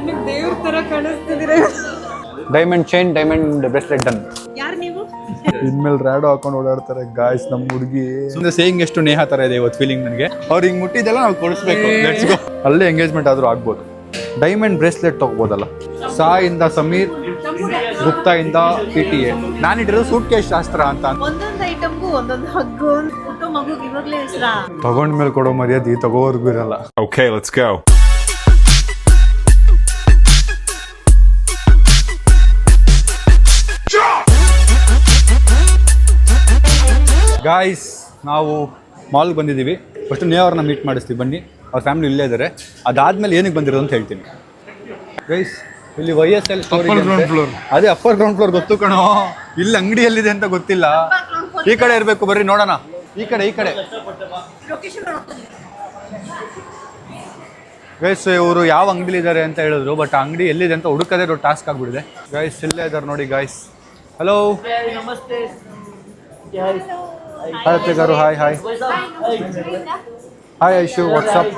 ನನಗೆ ದೇವ್ರ ತರ ಕಾಣಿಸ್ತಿದ್ದೀರಾ. Diamond chain, diamond bracelet done. ಯಾರು ನೀವು? ಇನ್ಮೇಲೆ ರ್ಯಾಡೋ ಹಾಕೊಂಡು ಓಡಾಡ್ತಾರೆ ಗಾಯ್ಸ್ ನಮ್ಮ ಹುಡುಗಿ. ಸುಮ್ಮನೆ ಸೇಯಿಂಗ್ ಎಷ್ಟು ನೇಹ ತರ ಇದೆ ಇವತ್ತು ಫೀಲಿಂಗ್ ನನಗೆ. ಅವ್ರು ಹಿಂಗ್ ಮುಟ್ಟಿದ್ದೆಲ್ಲ ನಾವು ಕೊಡಿಸ್ಬೇಕು. Let's go. ಅಲ್ಲೇ ಎಂಗೇಜ್ಮೆಂಟ್ ಆದ್ರೂ ಆಗ್ಬೋದು. Diamond bracelet ತಗೋಬೋದಲ್ಲ. ಸಾ ಇಂದ ಸಮೀರ್, ಗುಪ್ತಾ ಇಂದ PTA. ನಾನಿಟ್ಟಿರೋದು ಸೂಟ್ ಕೇಸ್ ಶಾಸ್ತ್ರ ಅಂತ. ಒಂದೊಂದು ಐಟಮ್ಗೂ ಒಂದೊಂದು ಹಗ್ಗು ಹುಟ್ಟೋ ಮಗುಗೆ ಇವಾಗಲೇ ಹೆಸರ. ತಗೊಂಡ್ಮೇಲೆ ಕೊಡೋ ಮರ್ಯಾದೆ ತಗೋವರ್ಗೂ ಇರಲ್ಲ. Okay, let's go. ಗಾಯ್ಸ್ ನಾವು ಮಾಲ್ಗೆ ಬಂದಿದ್ದೀವಿ. ಫಸ್ಟ್ ನೇ ಅವ್ರನ್ನ ಮೀಟ್ ಮಾಡಿಸ್ತೀವಿ ಬನ್ನಿ. ಅವ್ರ ಫ್ಯಾಮಿಲಿ ಇಲ್ಲೇ ಇದ್ದಾರೆ. ಅದಾದ್ಮೇಲೆ ಏನಕ್ಕೆ ಬಂದಿರೋದು ಅಂತ ಹೇಳ್ತೀನಿ. ಗೈಸ್ ಇಲ್ಲಿ YSL ಫ್ಲೋರ್. ಅದೇ ಅಪ್ಪರ್ ಗ್ರೌಂಡ್ ಫ್ಲೋರ್ ಗೊತ್ತು ಕಣೋ. ಇಲ್ಲಿ ಅಂಗಡಿ ಎಲ್ಲಿದೆ ಅಂತ ಗೊತ್ತಿಲ್ಲ. ಈ ಕಡೆ ಇರಬೇಕು, ಬರ್ರಿ ನೋಡೋಣ. ಈ ಕಡೆ ಗೈಸ್ ಇವರು ಯಾವ ಅಂಗಡಿ ಇದ್ದಾರೆ ಅಂತ ಹೇಳಿದ್ರು, ಬಟ್ ಅಂಗಡಿ ಎಲ್ಲಿದೆ ಅಂತ ಹುಡುಕದೇ ದೊಡ್ಡ ಟಾಸ್ಕ್ ಆಗ್ಬಿಟ್ಟಿದೆ. ಗೈಸ್ ಇಲ್ಲೇ ಇದ್ದಾರೆ ನೋಡಿ ಗಾಯ್ಸ್. ಹಲೋ, ನಮಸ್ತೆ. ಹಾಯ್ ಅತ್ತೆಗಾರು. Hi hi Aishu, what's up.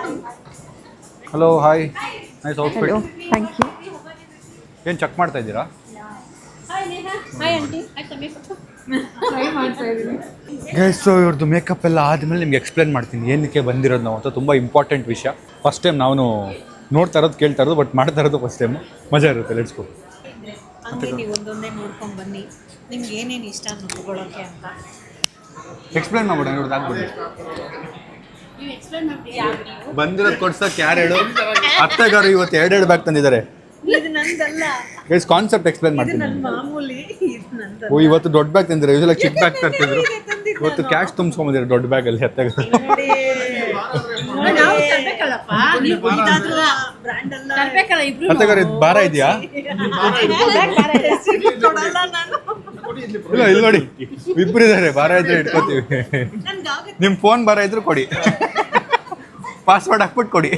Hello, hi. Nice outfit. Thank you. ಏನು ಚೆಕ್ ಮಾಡ್ತಾ ಇದ್ದೀರಾ? Hi aunty. ಟ್ರೈ ಮಾಡ್ತಾ ಇದ್ದೀನಿ. ಗೈಸ್ ಸೊ ಇವ್ರದ್ದು ಮೇಕಪ್ ಎಲ್ಲ ಆದಮೇಲೆ ನಿಮ್ಗೆ ಎಕ್ಸ್ಪ್ಲೇನ್ ಮಾಡ್ತೀನಿ ಏನಕ್ಕೆ ಬಂದಿರೋದು ನಾವು ಅಂತ. ತುಂಬ ಇಂಪಾರ್ಟೆಂಟ್ ವಿಷಯ. ಫಸ್ಟ್ ಟೈಮ್ ನಾನು ನೋಡ್ತಾ ಇರೋದು, ಕೇಳ್ತಾ ಇರೋದು, ಬಟ್ ಮಾಡ್ತಾ ಇರೋದು ಫಸ್ಟ್ ಟೈಮು. ಮಜಾ ಇರುತ್ತೆ. Let's go. ಹಂಗೆ ನೀವು ಒಂದೊಂದೇ ನೋಡ್ಕೊಂಡು ಬನ್ನಿ. ನಿಮ್ಗೆ ಏನೇನು ಇಷ್ಟ ತಗೊಳ್ಳೋಕೆ ಅಂತ ಎಕ್ಸ್ಪ್ಲೇನ್ ಮಾಡ್ಬಿಡ. ಇವ್ರದ್ದು ಆಗ್ಬಿಡಿ. ನೀವು ಎಕ್ಸ್ಪ್ಲೇನ್ ಮಾಡಿ. ಬಂದಿರೋದು ಕೊಡ್ಸಕ್ಕೆ ಯಾರು ಹೇಳು? ಅತ್ತೆಗಾರು ಇವತ್ತು 2 ಬ್ಯಾಗ್ ತಂದಿದ್ದಾರೆ. ಇದು ನಂದಲ್ಲ, ಗೈಸ್ ಕಾನ್ಸೆಪ್ಟ್ ಎಕ್ಸ್ಪ್ಲೇನ್ ಮಾಡ್ತೀನಿ. ನನ್ನ ಮಾಮೂಲಿ. ಇದು ನಂದಲ್ಲ. ಓ ಇವತ್ತು ದೊಡ್ಡ ಬ್ಯಾಗ್ ತಂದಿದ್ದಾರೆ. ಯೂಶಲಿ ಚಿಕ್ಕ ಬ್ಯಾಗ್ ತರ್ತಿದ್ರು. ಇವತ್ತು ಕ್ಯಾಶ್ ತುಂಬಿಸ್ಕೊಂಬಂದಿದ್ದಾರೆ ದೊಡ್ಡ ಬ್ಯಾಗಲ್ಲಿ ಅತ್ತೆಗಾರು. ನಾವು ತರ್ಬೇಕಲ್ಲಪ್ಪ. ನೀವು ಇದಾದ್ರೂ ಬ್ರ್ಯಾಂಡ್ ಅಲ್ಲ ತರ್ಬೇಕಲ್ಲ. ಇಬ್ರು ಅತ್ತೆಗಾರು ಇದು ಭಾರ ಇದೆಯಾ? ಕೊಡಲ್ಲ ನಾನು. ಇಲ್ಲ ಇಲ್ಲಿ ನೋಡಿ, ಇಬ್ರು ಇದ್ದಾರೆ. ಭಾರ ಇದ್ರೆ ಇಟ್ಕೋತೀವಿ. ನಿಮ್ಮ ಫೋನ್ ಭಾರ ಇದ್ರು ಕೊಡಿ. ಪಾಸ್ವರ್ಡ್ ಹಾಕ್ಬಿಟ್ಟು ಕೊಡಿ.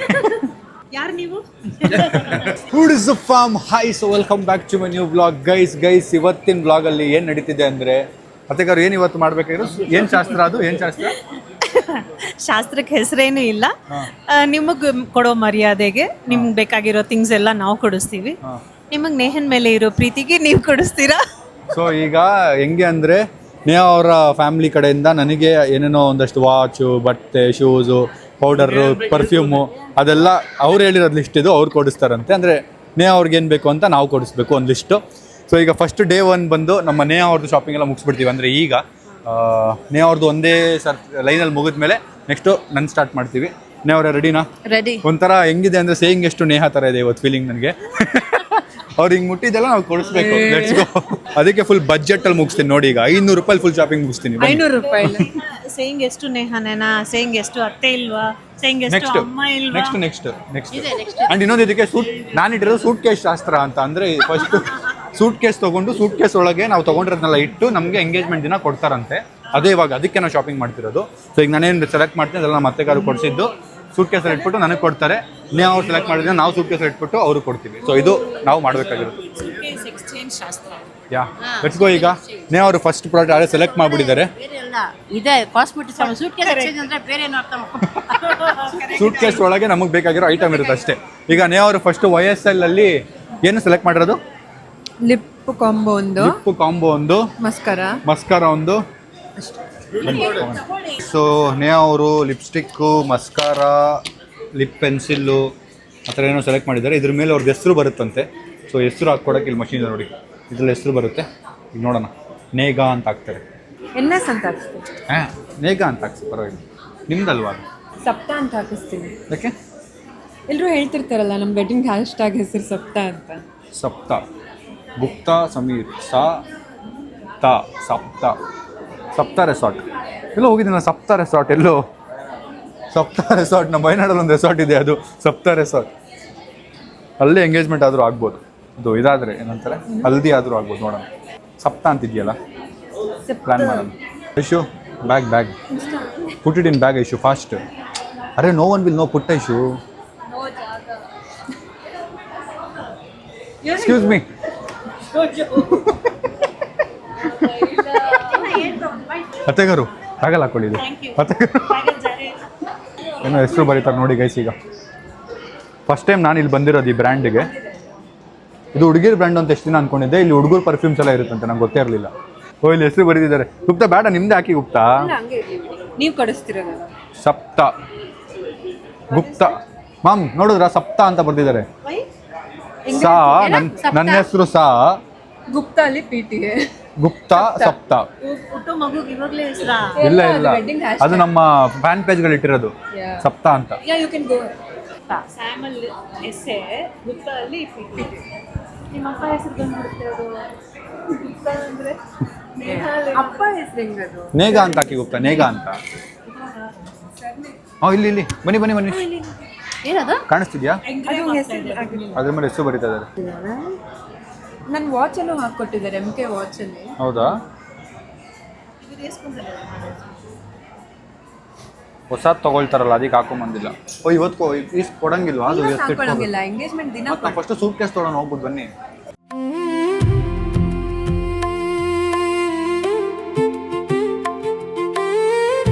ಯಾರು ನೀವು? Food is farm. Hi, so welcome back to my new vlog. Guys ಇವತ್ತಿನ ವ್ಲಾಗಲ್ಲಿ ಏನು ನಡೀತಿದೆ ಅಂದರೆ, ಅತ್ತೆಗಾರು ಏನು ಇವತ್ತು ಮಾಡ್ಬೇಕಾಗಿರೋ ಏನು ಶಾಸ್ತ್ರ? ಅದು ಏನು ಶಾಸ್ತ್ರ? ಶಾಸ್ತ್ರಕ್ಕೆ ಹೆಸರೇನು ಇಲ್ಲ. ನಿಮಗೆ ಕೊಡೋ ಮರ್ಯಾದೆಗೆ ನಿಮ್ಗೆ ಬೇಕಾಗಿರೋ ಥಿಂಗ್ಸ್ ಎಲ್ಲ ನಾವು ಕೊಡಿಸ್ತೀವಿ. ನಿಮಗೆ ನೇಹನ್ ಮೇಲೆ ಇರೋ ಪ್ರೀತಿಗೆ ನೀವು ಕೊಡಿಸ್ತೀರಾ. ಸೊ ಈಗ ಹೆಂಗೆ ಅಂದರೆ, ನೇಹ ಅವರ ಫ್ಯಾಮಿಲಿ ಕಡೆಯಿಂದ ನನಗೆ ಏನೇನೋ ಒಂದಷ್ಟು ವಾಚು, ಬಟ್ಟೆ, ಶೂಸು, ಪೌಡರು, ಪರ್ಫ್ಯೂಮು ಅದೆಲ್ಲ ಅವ್ರು ಹೇಳಿರೋದು ಲಿಸ್ಟ್ ಇದು. ಅವ್ರು ಕೊಡಿಸ್ತಾರಂತೆ. ಅಂದರೆ ನೇಹ ಅವ್ರಿಗೆ ಏನು ಬೇಕು ಅಂತ ನಾವು ಕೊಡಿಸ್ಬೇಕು ಒಂದು ಲಿಸ್ಟು. ಸೊ ಈಗ ಫಸ್ಟ್ ಡೇ 1 ಬಂದು ನಮ್ಮ ನೇಹ ಅವ್ರದ್ದು ಶಾಪಿಂಗ್ ಎಲ್ಲ ಮುಗಿಸ್ಬಿಡ್ತೀವಿ. ಅಂದರೆ ಈಗ ನೇಹ ಅವ್ರದ್ದು ಒಂದೇ ಲೈನಲ್ಲಿ ಮುಗಿದ್ಮೇಲೆ ನೆಕ್ಸ್ಟು ನನ್ನ ಸ್ಟಾರ್ಟ್ ಮಾಡ್ತೀವಿ. ನೇಹ ಅವರ ರೆಡಿನಾ? ರೆಡಿ. ಒಂಥರ ಹೆಂಗಿದೆ ಅಂದರೆ ಸೇಯಿಂಗ್ ಎಷ್ಟು ನೇಹ ಥರ ಇದೆ ಇವತ್ತು ಫೀಲಿಂಗ್ ನನಗೆ. ಅವ್ರು ಹಿಂಗೆ ಮುಟ್ಟಿದ್ದೆಲ್ಲ ನಾವು ಕೊಡಿಸ್ಬೇಕು. Let's go. ಅದಕ್ಕೆ ಫುಲ್ ಬಜೆಟಲ್ಲಿ ಮುಗಿಸ್ತೀನಿ ನೋಡಿ. ಈಗ 500 ರೂಪಾಯಿ ಫುಲ್ ಶಾಪಿಂಗ್ ಮುಗಿಸ್ತೀನಿ. 500 ರೂಪಾಯಿ. ಸೇಯಿಂಗ್ ಎಷ್ಟು ನೇಹನೇನಾ? ಸೇಯಿಂಗ್ ಎಷ್ಟು ಅತ್ತೆ ಇಲ್ವಾ? ಸೇಯಿಂಗ್ ಎಷ್ಟು ಅಮ್ಮ ಇಲ್ವಾ? ನೆಕ್ಸ್ಟ್ ಅಂಡ್ ಇನ್ನೊಂದು ಇದಕ್ಕೆ ನಾನಿಟ್ಟಿರೋದು ಸೂಟ್ ಕೇಸ್ ಶಾಸ್ತ್ರ ಅಂತ. ಅಂದರೆ ಫಸ್ಟ್ ಸೂಟ್ ಕೇಸ್ ತೊಗೊಂಡು ಸೂಟ್ ಕೇಸ್ ಒಳಗೆ ನಾವು ತೊಗೊಂಡಿರೋದನ್ನೆಲ್ಲ ಇಟ್ಟು ನಮಗೆ ಎಂಗೇಜ್ಮೆಂಟ್ ದಿನ ಕೊಡ್ತಾರಂತೆ. ಅದೇ ಇವಾಗ ಅದಕ್ಕೆ ನಾವು ಶಾಪಿಂಗ್ ಮಾಡ್ತಿರೋದು. ಸೊ ಈಗ ನಾನೇನು ಸೆಲೆಕ್ಟ್ ಮಾಡ್ತೀನಿ ಅದೆಲ್ಲ ನಮ್ಮ ಅತ್ತೆಗಾರು ಕೊಡಿಸಿದ್ದು ಸೂಟ್ ಕೇಸಲ್ಲಿ ಇಟ್ಬಿಟ್ಟು ನನಗೆ ಕೊಡ್ತಾರೆ. ನೀವು ಅವ್ರು ಸೆಲೆಕ್ಟ್ ಮಾಡಿದ್ರೆ ನಾವು ಸೂಟ್ ಕೇಸಲ್ಲಿ ಇಟ್ಬಿಟ್ಟು ಅವರು ಕೊಡ್ತೀವಿ. ಸೊ ಇದು ನಾವು ಮಾಡಬೇಕಾಗಿರೋದು. ಎಕ್ಸ್ಚೇಂಜ್ ಶಾಸ್ತ್ರ. Yeah let's go. ಈಗ ನೇ ಅವರು ಫಸ್ಟ್ ಪ್ರಾಡಕ್ಟ್ ಯಾರೇ ಸೆಲೆಕ್ಟ್ ಮಾಡಿಬಿಟ್ಟಿದ್ದಾರೆ. ಇದೆ ಕಾಸ್ಮೆಟಿಕ್ಸ್. ಸೂಟ್ ಕೇಸ್ ಎಕ್ಸ್ಚೇಂಜ್ ಅಂದ್ರೆ ಬೇರೆ ಏನು ಅರ್ಥ ಮಾಡ್ಕೊಂಡು ಸೂಟ್ ಕೇಸ್ ಒಳಗೆ ನಮಗೆ ಬೇಕಾಗಿರೋ ಐಟಮ್ ಇರುತ್ತೆ ಅಷ್ಟೇ. ಈಗ ನೇ ಅವರು ಫಸ್ಟ್ YSL ಅಲ್ಲಿ ಏನು ಸೆಲೆಕ್ಟ್ ಮಾಡಿರೋದು? ಲಿಪ್ ಕಾಂಬೋ ಒಂದು, ಲಿಪ್ ಕಾಂಬೋ ಒಂದು, ಮಸ್ಕಾರ ಒಂದು. ಸೊ ನೇ ಅವರು ಲಿಪ್ಸ್ಟಿಕ್ಕು, ಮಸ್ಕಾರಾ, ಲಿಪ್ ಪೆನ್ಸಿಲ್ಲು ಆ ಥರ ಏನೋ ಸೆಲೆಕ್ಟ್ ಮಾಡಿದ್ದಾರೆ. ಇದ್ರ ಮೇಲೆ ಅವ್ರದ್ದು ಹೆಸರು ಬರುತ್ತಂತೆ. ಸೊ ಹೆಸರು ಹಾಕ್ಕೊಡಕ್ಕೆ ಇಲ್ಲಿ ಮಷೀನ್ ನೋಡಿ, ಇದ್ರಲ್ಲಿ ಹೆಸರು ಬರುತ್ತೆ. ಈಗ ನೋಡೋಣ. ನೇಗಾ ಅಂತ ಹಾಕ್ತಾರೆ. NS ಅಂತ ಹಾಕಿಸ್ತೀವಿ. ನೇಗಾ ಅಂತ ಹಾಕ್ಸಿ ಪರವಾಗಿಲ್ಲ. ನಿಮ್ದಲ್ವಾ? ಸಪ್ತ ಅಂತ ಹಾಕಿಸ್ತೀವಿ. ಯಾಕೆ? ಎಲ್ಲರೂ ಹೇಳ್ತಿರ್ತಾರಲ್ಲ ನಮ್ಮ ವೆಡ್ಡಿಂಗ್ ಹ್ಯಾಶ್ಟ್ಯಾಗ್ ಹೆಸರು ಸಪ್ತ ಅಂತ. ಸಪ್ತ. ಗುಪ್ತಾ ಸಮೀರ್ ಸಾ ತಾ ಸಪ್ತ. ಸಪ್ತ ರೆಸಾರ್ಟ್ ಎಲ್ಲೋ ಹೋಗಿದ್ದೀನಿ. ಸಪ್ತ ರೆಸಾರ್ಟ್ ಎಲ್ಲೋ. ಸಪ್ತ ರೆಸಾರ್ಟ್ ನಮ್ಮ ವಯನಾಡಲ್ಲಿ ಒಂದು ರೆಸಾರ್ಟ್ ಇದೆ, ಅದು ಸಪ್ತ ರೆಸಾರ್ಟ್. ಅಲ್ಲೇ ಎಂಗೇಜ್ಮೆಂಟ್ ಆದರೂ ಆಗ್ಬೋದು. ಇದು ಇದಾದರೆ ಏನಂತಾರೆ ಹಲ್ದಿ ಆದರೂ ಆಗ್ಬೋದು. ನೋಡೋಣ. ಸಪ್ತ ಅಂತಿದೆಯಲ್ಲ, ಪ್ಲ್ಯಾನ್ ಮಾಡೋಣ. Aishu bag put it in bag. Aishu fast. ಅರೆ no one will know put. Aishu excuse me. ಅತ್ತೆಗಾರು ಆಗಲ್ಲ ಹಾಕೊಳ್ಳಿ ಇದು. ಅತ್ತೆಗಾರು ಏನೋ ಹೆಸರು ಬರೀತಾರೆ ನೋಡಿ ಗೈಸ್. ಈಗ ಫಸ್ಟ್ ಟೈಮ್ ನಾನು ಇಲ್ಲಿ ಬಂದಿರೋದು ಈ ಬ್ರ್ಯಾಂಡಿಗೆ. ಇದು ಹುಡುಗಿರ್ ಬ್ರ್ಯಾಂಡ್ ಅಂತ ಎಷ್ಟು ದಿನ ಅನ್ಕೊಂಡಿದ್ದೆ, ಇಲ್ಲಿ ಹುಡುಗರು ಪರ್ಫ್ಯೂಮ್ಸ್ ಎಲ್ಲ ಇರುತ್ತಂತೆ, ನಂಗೆ ಗೊತ್ತೇ ಇರಲಿಲ್ಲ. ಓ ಇಲ್ಲಿ ಹೆಸರು ಬರೀತಿದ್ದಾರೆ. ಗುಪ್ತಾ ಬೇಡ, ನಿಮ್ದೇ ಹಾಕಿ ಗುಪ್ತಾ. ನೀವು ಕೊಡಿಸ್ತಿರೋದಲ್ಲ. ಸಪ್ತ ಗುಪ್ತಾ ಮಾಮ್ ನೋಡಿದ್ರ ಸಪ್ತ ಅಂತ ಬರ್ತಿದ್ದಾರೆ. ಸಾ ನನ್ನ ಹೆಸರು ಸಾ, ಗುಪ್ತಾ ಅಲ್ಲಿ PTA. ಗುಪ್ತಾ ಸಪ್ತ. ಹುಟ್ಟು ಮಗುಗೆ ಇವಾಗಲೇ ಹೆಸರಾ? ಇಲ್ಲ ಇಲ್ಲ, ಅದು ನಮ್ಮ ಫ್ಯಾನ್ ಪೇಜ್ಗಳು ಇಟ್ಟಿರೋದು ಸಪ್ತ ಅಂತ. You can go. ಸ್ಯಾಮಲ್ ಎಸ್ಸೆ, ಗುಪ್ತಾ ಅಲ್ಲಿ PT. ನಿಮ್ಮ ಅಪ್ಪ ಹೆಸರು ಬಂದ್ಬಿಡುತ್ತೆ ಅದು. ಗುಪ್ತಾ ಅಂದ್ರೆ ಅಪ್ಪ ಹೆಸರು ಹೆಂಗದು? ನೇಗ ಅಂತ ಹಾಕಿ ಗುಪ್ತಾ, ನೇಗ ಅಂತ. ಹಾಂ ಇಲ್ಲಿ ಇಲ್ಲಿ ಬನ್ನಿ ಬನ್ನಿ ಬನ್ನಿ, ಏನದು ಕಾಣಿಸ್ತಿದ್ಯಾ? ಅದು ಹೆಸರು ಅದ್ರ ಮೇಲೆ ಹೆಸರು ಬರೀತಾ ಇದ್ದಾರೆ. ನನ್ನ ವಾಚ್ ಅನ್ನು ಹಾಕೊಟ್ಟಿದ್ದಾರೆ, MK ವಾಚ್ ಅಲ್ಲಿ. ಹೌದಾ? ಹೊಸದು ತಗೊಳ್ತಾರಲ್ಲ ಅದಕ್ಕೆ ಹಾಕೊಂಬಂದಿಲ್ಲ. ಓ ಇವತ್ತು ಇಷ್ಟು ಕೊಡಂಗಿಲ್ವಾ? ಅದು ಎಷ್ಟು ಹಾಕೊಳ್ಳೋಂಗಿಲ್ಲ, ಎಂಗೇಜ್ಮೆಂಟ್ ದಿನ. ನಾವು ಫಸ್ಟ್ ಸೂಟ್ ಕೇಸ್ ತೊಗೊಂಡು ಹೋಗ್ಬೋದು ಬನ್ನಿ.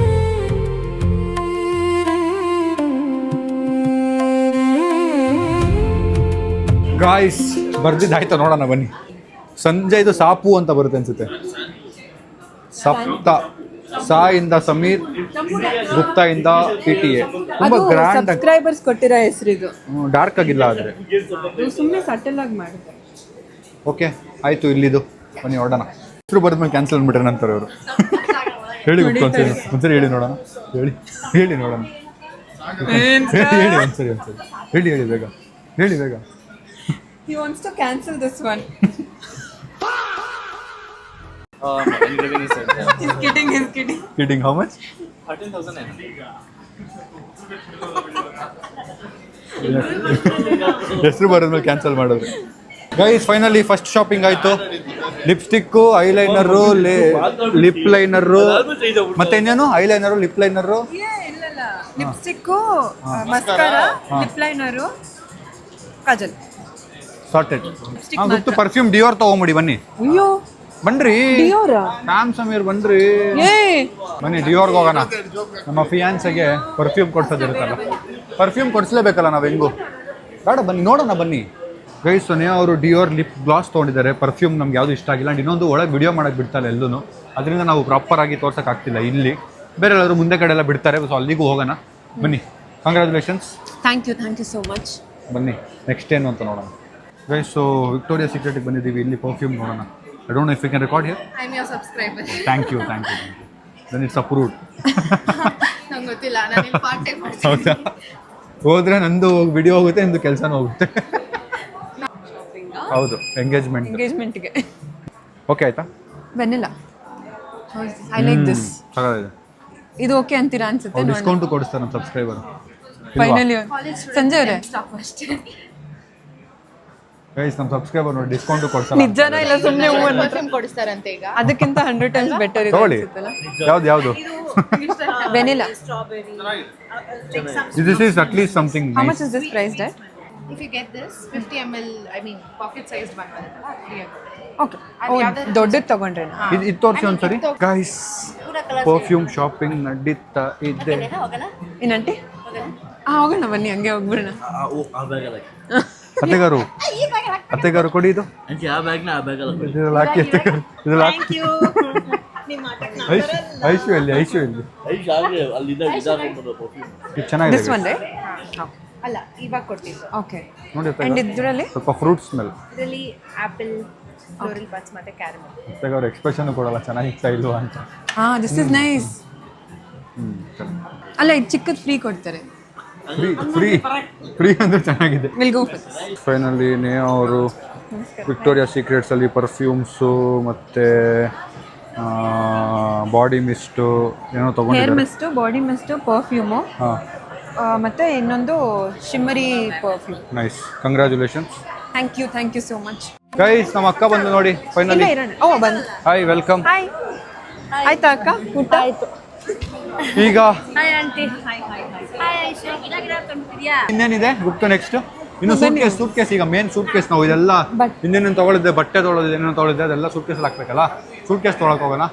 ಗಾಯ್ಸ್ ಬರ್ದಿದ್ದಾಯ್ತಾ ನೋಡೋಣ ಬನ್ನಿ. ಸಂಜೆದು ಸಾಪು ಅಂತ ಬರುತ್ತೆ ಅನ್ಸುತ್ತೆ. ಸಪ್ತ, ಸಾ ಇಂದ ಸಮೀರ್, ಗುಪ್ತಾ ಇಂದ PTA. ತುಂಬಾ ಗ್ರ್ಯಾಂಡ್ ಆಗಿ, ಸಬ್ಸ್ಕ್ರೈಬರ್ಸ್ ಕೊಟ್ಟಿರೋ ಹೆಸರು ಇದು. ಡಾರ್ಕ್ ಆಗಿಲ್ಲ ಆದ್ರೆ. ಸುಮ್ಮನೆ ಸಟಲ್ ಆಗಿ ಮಾಡಿದೆ. ಓಕೆ ಆಯ್ತು, ಇಲ್ಲಿದು ಬನ್ನಿ ಹೊರಡೋಣ. ಹೆಸರು ಬರೆದ್ಮೇಲೆ ಕ್ಯಾನ್ಸಲ್ ಅಂದ್ಬಿಟ್ರೆ ನಂತರ ಅವರು. ಹೇಳಿ ಗುಪ್ತಾ ಒಂದ್ಸರಿ ಹೇಳಿ ನೋಡೋಣ. ಹೇಳಿ ನೋಡೋಣ. ಹೇಳಿ ಒಂದ್ಸರಿ ಹೇಳಿ ಬೇಗ ಹೇಳಿ ಬೇಗ. He wants to cancel this one. He's kidding. Kidding, how much? 13,000. ಹೆಸರು ಬರೋದ್ಮೇಲೆ ಕ್ಯಾನ್ಸಲ್ ಮಾಡಿದ್ರು. ಗೈಸ್ ಫೈನಲಿ ಫಸ್ಟ್ ಶಾಪಿಂಗ್ ಆಯಿತು. ಲಿಪ್ಸ್ಟಿಕ್ಕು, ಐಲೈನರು, ಲಿಪ್ ಲೈನರು, ಮತ್ತೆ ಇನ್ನೇನು ಐಲೈನರು, ಲಿಪ್ ಲೈನರು, ಇಲ್ಲ lipstick, mascara, lip liner, kajal. Sorted. Guptu perfume Dior ತಗೊಂಬಿಡಿ ಬನ್ನಿ. ಅಯ್ಯೋ ಬನ್ರಿ, ಡಿಯೋರಾ? ಸ್ಯಾಮ್ ಸಮೀರ್ ಬನ್ರಿ ಬನ್ನಿ, ಡಿಯೋರ್ಗೆ ಹೋಗೋಣ. ನಮ್ಮ ಫಿಯಾನ್ಸೆಗೆ ಪರ್ಫ್ಯೂಮ್ ಕೊಡ್ಸೋದಿರುತ್ತಲ್ಲ, ಪರ್ಫ್ಯೂಮ್ ಕೊಡಿಸ್ಲೇಬೇಕಲ್ಲ ನಾವು ಹೆಂಗು. ಬೇಡ ಬನ್ನಿ ನೋಡೋಣ ಬನ್ನಿ. ಗೈಸ್ ಸೊನೆ ಅವರು ಡಿಯೋರ್ ಲಿಪ್ ಗ್ಲಾಸ್ ತೊಗೊಂಡಿದ್ದಾರೆ. ಪರ್ಫ್ಯೂಮ್ ನಮ್ಗೆ ಯಾವುದು ಇಷ್ಟ ಆಗಿಲ್ಲ. ಆ್ಯಂಡ್ ಇನ್ನೊಂದು ಒಳಗೆ ವಿಡಿಯೋ ಮಾಡೋಕ್ಕೆ ಬಿಡ್ತಾರೆ ಎಲ್ಲೂ, ಅದರಿಂದ ನಾವು ಪ್ರಾಪರಾಗಿ ತೋರ್ಸೋಕ್ಕಾಗ್ತಿಲ್ಲ. ಇಲ್ಲಿ ಬೇರೆ ಎಲ್ಲರೂ ಮುಂದೆ ಕಡೆ ಎಲ್ಲ ಬಿಡ್ತಾರೆ, ಸೊ ಅಲ್ಲಿಗೂ ಹೋಗೋಣ ಬನ್ನಿ. Congratulations. Thank you so much. ಬನ್ನಿ ನೆಕ್ಸ್ಟ್ ಏನು ಅಂತ ನೋಡೋಣ. ಗೈಸ್ ಸೊ ವಿಕ್ಟೋರಿಯಾ ಸೀಕ್ರೆಟಿಗೆ ಬಂದಿದ್ದೀವಿ. ಇಲ್ಲಿ ಪರ್ಫ್ಯೂಮ್ ನೋಡೋಣ. I don't know if you can record here. I am your subscriber. Thank you then it's approved. ನಂಗೆ ಗೊತ್ತಿಲ್ಲ, ನಾನು ಪಾರ್ಟ್ ಟೈಮ್ ಮಾಡ್ತೀನಿ. ಹೌದಾ? ಹೋದ್ರೆ ನಂದು ವಿಡಿಯೋ ಹೋಗುತ್ತೆ, ನಿಮ್ಮದು ಕೆಲಸನೂ ಹೋಗುತ್ತೆ. ಹೌದು, ಎಂಗೇಜ್ಮೆಂಟ್ಗೆ. ಓಕೆ ಆಯ್ತಾ? Vanilla I like this. ಚೆನ್ನಾಗಿದೆ. ಇದು ಓಕೆ ಅಂತೀರಾ ಅನ್ಸುತ್ತೆ. ಡಿಸ್ಕೌಂಟು ಕೊಡಿಸ್ತಾರೆ ನಮ್ಮ ಸಬ್ಸ್ಕ್ರೈಬರ್. ಫೈನಲಿ ಸಂಜೆ ಅವರೇ ಗೈಸ್ ನಮ್ಮ ಸಬ್ಸ್ಕ್ರೈಬರ್ ನೋಡಿ ಡಿಸ್ಕೌಂಟು ಕೊಡ್ತಾರೆ. ನಿಜನಾ ಇಲ್ಲ ಸುಮ್ಮನೆ ಪರ್ಫ್ಯೂಮ್ ಕೊಡಿಸ್ತಾರಂತೆ ಈಗ. ಅದಕ್ಕಿಂತ 100 ಟೈಮ್ಸ್ ಬೆಟರ್ ಇದೆ ತಗೊಳ್ಳಿ. ಅನ್ಸುತ್ತಲ್ಲ. ಯಾವುದು vanilla. This is at least something How nice. much is this price at? If you get this 50 ml, I mean pocket sized one ಬರುತ್ತಲ್ಲ, free ಆಗುತ್ತೆ. ಓಕೆ. ದೊಡ್ಡದು ತಗೊಂಡ್ರೆ ಇದು ತೋರಿಸಿ ಒಂದ್ಸರಿ. ಗೈಸ್ ಪರ್ಫ್ಯೂಮ್ ಶಾಪಿಂಗ್ ನಡೀತಾ ಇದೆ. ಏನಂಟಿ? ಹೋಗೋಣ ಬನ್ನಿ, ಹಂಗೆ ಹೋಗ್ಬಿಡೋಣ. ಅತ್ತೆಗಾರು ಕೊಡಿ ಇದು. ಇದ್ರಲ್ಲಿ ಹಾಕಿ ಅತ್ತೆಗಾರು. ಇದ್ರಲ್ಲಿ ಹಾಕಿ. ಐಶು ಎಲ್ಲಿ ಇದು This ಚೆನ್ನಾಗಿದೆ one, right? ಅಲ್ಲ, ಇವಾಗ ಕೊಟ್ಟಿದ್ದು. Okay. ನೋಡಿ. And ಇದರಲ್ಲಿ ಸ್ವಲ್ಪ ಫ್ರೂಟ್ ಸ್ಮೆಲ್. ಇದರಲ್ಲಿ ಆಪಲ್, ಫ್ಲೋರಲ್ ಬಡ್ಸ್ ಮತ್ತೆ ಕ್ಯಾರಮೆಲ್. ಅತ್ತೆಗಾರು ಎಕ್ಸ್ಪ್ರೆಷನ್ ಕೊಡಲ್ಲ ಚೆನ್ನಾಗಿತ್ತಾ ಇಲ್ವಾ ಅಂತ. This is nice. ಅಲ್ಲ ಇದು ಚಿಕ್ಕದು ಫ್ರೀ ಕೊಡ್ತಾರೆ. ಫ್ರೀ ಅಂದ್ರೆ ಚೆನ್ನಾಗಿದೆ. Will go for this. Finally Neha ಅವರು ವಿಕ್ಟೋರಿಯಾ ಸೀಕ್ರೆಟ್ಸಲ್ಲಿ ಪರ್ಫ್ಯೂಮ್ಸು ಮತ್ತು ಬಾಡಿ ಮಿಸ್ಟು ಏನೋ ಹೇರ್ ತೊಗೊಂಡಿದ್ದಾರೆ. ಮಿಸ್ಟು, ಬಾಡಿ ಮಿಸ್ಟು, ಪರ್ಫ್ಯೂಮು, ಹಾಂ ಮತ್ತೆ ಇನ್ನೊಂದು shimmery perfume. Nice, congratulations. Thank you so much. Guys ನಮ್ಮ ಅಕ್ಕ ಬಂದು ನೋಡಿ ಫೈನಲಿ. ಇರೋಣ. ಬಂದು. Hi, welcome. ಹಾಯ್. ಆಯ್ತಾ ಅಕ್ಕ? ಊಟ ಆಯ್ತು. ಈಗ ಹಾಯ್ ಆಂಟಿ. ಹಾಯ್ ಐಶು. ಗಿಡ ಇನ್ನೇನಿದೆ ಗುಪ್ತ ನೆಕ್ಸ್ಟ್? ಇನ್ನು ಸೂಟ್ ಕೇಸ್ ಈಗ ಮೇನ್ ಸೂಟ್ ಕೇಸ್ ನಾವು ಇದೆಲ್ಲ ಇನ್ನೇನು ತೊಗೊಳಿದ್ದೆ, ಬಟ್ಟೆ ತೊಗೊಳೋದು, ಏನೇನು ತೊಗೊಳಿದ್ದೆ ಅದೆಲ್ಲ ಸೂಟ್ ಕೇಸಲ್ಲಿ ಹಾಕ್ಬೇಕಲ್ಲ. ಸೂಟ್ ಕೇಸ್ ತೊಗೊಳಕ್ ಹೋಗೋಣ.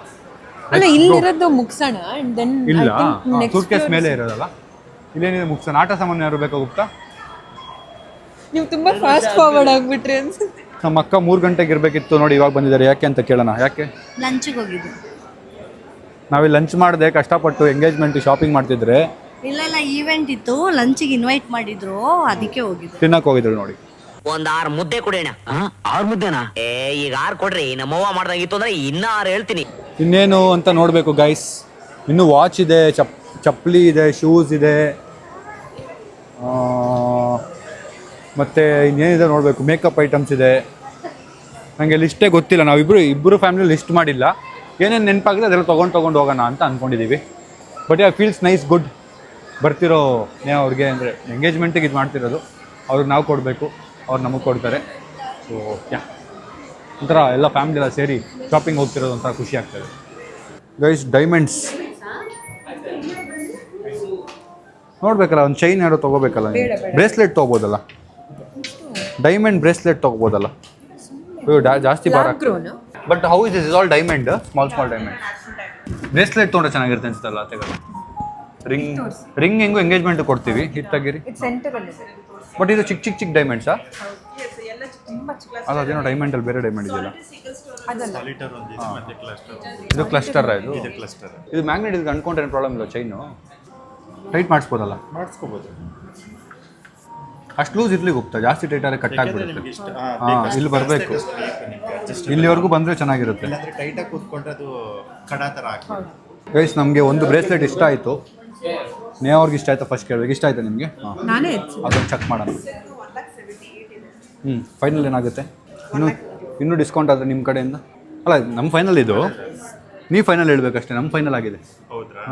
ಅಲ್ಲ ಇಲ್ಲಿರೋದು ಮುಗ್ಸೋಣ. ಇಲ್ಲ, ಸೂಟ್ ಕೇಸ್ ಮೇಲೆ ಇರೋದಲ್ಲ. ಇಲ್ಲೇನಿದೆ ಮುಗ್ಸೋಣ. ಆಟ ಸಾಮಾನು ಯಾರು ಬೇಕಾ ಗುಪ್ತಾ? ನೀವು ತುಂಬಾ ಫಾಸ್ಟ್ ಫಾರ್ವರ್ಡ್ ಆಗ್ಬಿಟ್ರಿ ಅನ್ಸುತ್ತೆ. ನಮ್ಮ ಅಕ್ಕ 3 ಗಂಟೆಗೆ ಇರಬೇಕಿತ್ತು ನೋಡಿ, ಇವಾಗ ಬಂದಿದ್ದಾರೆ. ಯಾಕೆ ಅಂತ ಕೇಳೋಣ. ಯಾಕೆ? ಲಂಚ್ಗೆ ಹೋಗಿದ್ದು. ನಾವಿಲ್ಲಿ ಲಂಚ್ ಮಾಡಿದೆ, ಕಷ್ಟಪಟ್ಟು ಎಂಗೇಜ್ಮೆಂಟ್ ಶಾಪಿಂಗ್ ಮಾಡ್ತಿದ್ರೆ ಇಲ್ಲ ಈವೆಂಟ್ ಇತ್ತು, ಲಂಚಿಗೆ ಇನ್ವೈಟ್ ಮಾಡಿದ್ರು, ಅದಕ್ಕೆ ಹೋಗಿದ್ದು. ತಿನ್ನಕ್ಕೆ ಹೋಗಿದ್ರು ನೋಡಿ. ಒಂದ್ 6 ಮುದ್ದೆ ಕೊಡೋಣ. 6 ಮುದ್ದೆನಾ? ಈಗ 6 ಕೊಡ್ರಿ. ನಮ್ಮವ್ವ ಮಾಡ್ದಾಗಿತ್ತು ಅಂದ್ರೆ ಇನ್ನ 6 ಹೇಳ್ತೀನಿ. ಇನ್ನೇನು ಅಂತ ನೋಡಬೇಕು ಗೈಸ್. ಇನ್ನೂ ವಾಚ್ ಇದೆ, ಚಪ್ಪಲಿ ಇದೆ, ಶೂಸ್ ಇದೆ, ಮತ್ತು ಇನ್ನೇನಿದೆ ನೋಡಬೇಕು. ಮೇಕಪ್ ಐಟಮ್ಸ್ ಇದೆ. ನನಗೆ ಲಿಸ್ಟೇ ಗೊತ್ತಿಲ್ಲ. ಇಬ್ಬರು ಫ್ಯಾಮಿಲಿ ಲಿಸ್ಟ್ ಮಾಡಿಲ್ಲ. ಏನೇನು ನೆನಪಾಗಿದೆ ಅದೆಲ್ಲ ತೊಗೊಂಡು ಹೋಗೋಣ ಅಂತ ಅಂದ್ಕೊಂಡಿದ್ದೀವಿ. But feels nice, good. ಬರ್ತಿರೋ ಅವ್ರಿಗೆ ಅಂದರೆ ಎಂಗೇಜ್ಮೆಂಟಿಗೆ ಇದು ಮಾಡ್ತಿರೋದು, ಅವ್ರಿಗೆ ನಾವು ಕೊಡಬೇಕು, ಅವ್ರು ನಮಗೆ ಕೊಡ್ತಾರೆ. ಸೊ ಒಂಥರ ಎಲ್ಲ ಫ್ಯಾಮಿಲಿ ಎಲ್ಲ ಸೇರಿ ಶಾಪಿಂಗ್ ಹೋಗ್ತಿರೋದು ಒಂಥರ ಖುಷಿ ಆಗ್ತದೆ ಗೈಸ್. ಡೈಮಂಡ್ಸ್ ನೋಡ್ಬೇಕಲ್ಲ, ಒಂದು ಚೈನ್ ಯಾರೋ ತೊಗೋಬೇಕಲ್ಲ. ಬ್ರೇಸ್ಲೆಟ್ ತೊಗೋಬೋದಲ್ಲ, ಡೈಮಂಡ್ ಬ್ರೇಸ್ಲೆಟ್ ತೊಗೋಬೋದಲ್ಲ. ಜಾಸ್ತಿ ಬಾರ. But how is all diamond, small diamond. Bracelet ತೊಗೊಂಡ್ರೆ ಚೆನ್ನಾಗಿರುತ್ತೆ ಅನ್ಸುತ್ತಲ್ಲ ತೆಗೆದು. ರಿಂಗ್ ಹೆಂಗು ಎಂಗೇಜ್ಮೆಂಟ್ ಕೊಡ್ತೀವಿ, ಹಿತ್ತಾಗಿರಿ. ಬಟ್ ಇದು ಚಿಕ್ಕ ಡೈಮಂಡ್ಸಾ? ಅದೇನೋ ಡೈಮಂಡಲ್ಲಿ ಬೇರೆ ಡೈಮಂಡ್ ಇದೆಯಲ್ಲ, ಇದು ಕ್ಲಸ್ಟರ್. ಇದು ಮ್ಯಾಗ್ನೆಟ್. ಇದು ಅಂದ್ಕೊಂಡ್ರೆ ಏನು ಪ್ರಾಬ್ಲಮ್ ಇಲ್ಲ. ಚೈನು ಟೈಟ್ ಮಾಡಿಸ್ಬೋದಲ್ಲ? ಮಾಡಿಸ್ಕೋಬೋದು. ಅಷ್ಟು ಲೂಸ್ ಇರ್ಲಿ ಗುಪ್ತಾ, ಜಾಸ್ತಿ ಟೈಟ್ ಆದರೆ ಕಟ್ ಆಗಿಬಿಡುತ್ತೆ. ಇಲ್ಲಿ ಬರಬೇಕು, ಇಲ್ಲಿವರೆಗೂ ಬಂದರೆ ಚೆನ್ನಾಗಿರುತ್ತೆ. ಟೈಟಾಗಿ ಕೂತ್ಕೊಂಡ್ರೆ ಅದು ಕಡ ಥರ ಆಗ್ತದೆ. ಗೈಸ್ ನಮಗೆ ಒಂದು ಬ್ರೇಸ್ಲೆಟ್ ಇಷ್ಟ ಆಯಿತು. ಅವ್ರಿಗೆ ಇಷ್ಟ ಆಯಿತಾ ಫಸ್ಟ್ ಕೇಳಬೇಕು. ಇಷ್ಟ ಆಯಿತಾ ನಿಮಗೆ? ನಾನೇ ಅದನ್ನು ಚೆಕ್ ಮಾಡೋಣ. ಫೈನಲ್ ಏನಾಗುತ್ತೆ? ಇನ್ನೂ ಡಿಸ್ಕೌಂಟ್ ಆದರೆ ನಿಮ್ಮ ಕಡೆಯಿಂದ? ಅಲ್ಲ, ನಮ್ಮ ಫೈನಲ್ ಇದು. ನೀವು ಫೈನಲ್ ಹೇಳ್ಬೇಕಷ್ಟೇ. ನಮ್ಮ ಫೈನಲ್ ಆಗಿದೆ. ಹೌದ್ರಾ?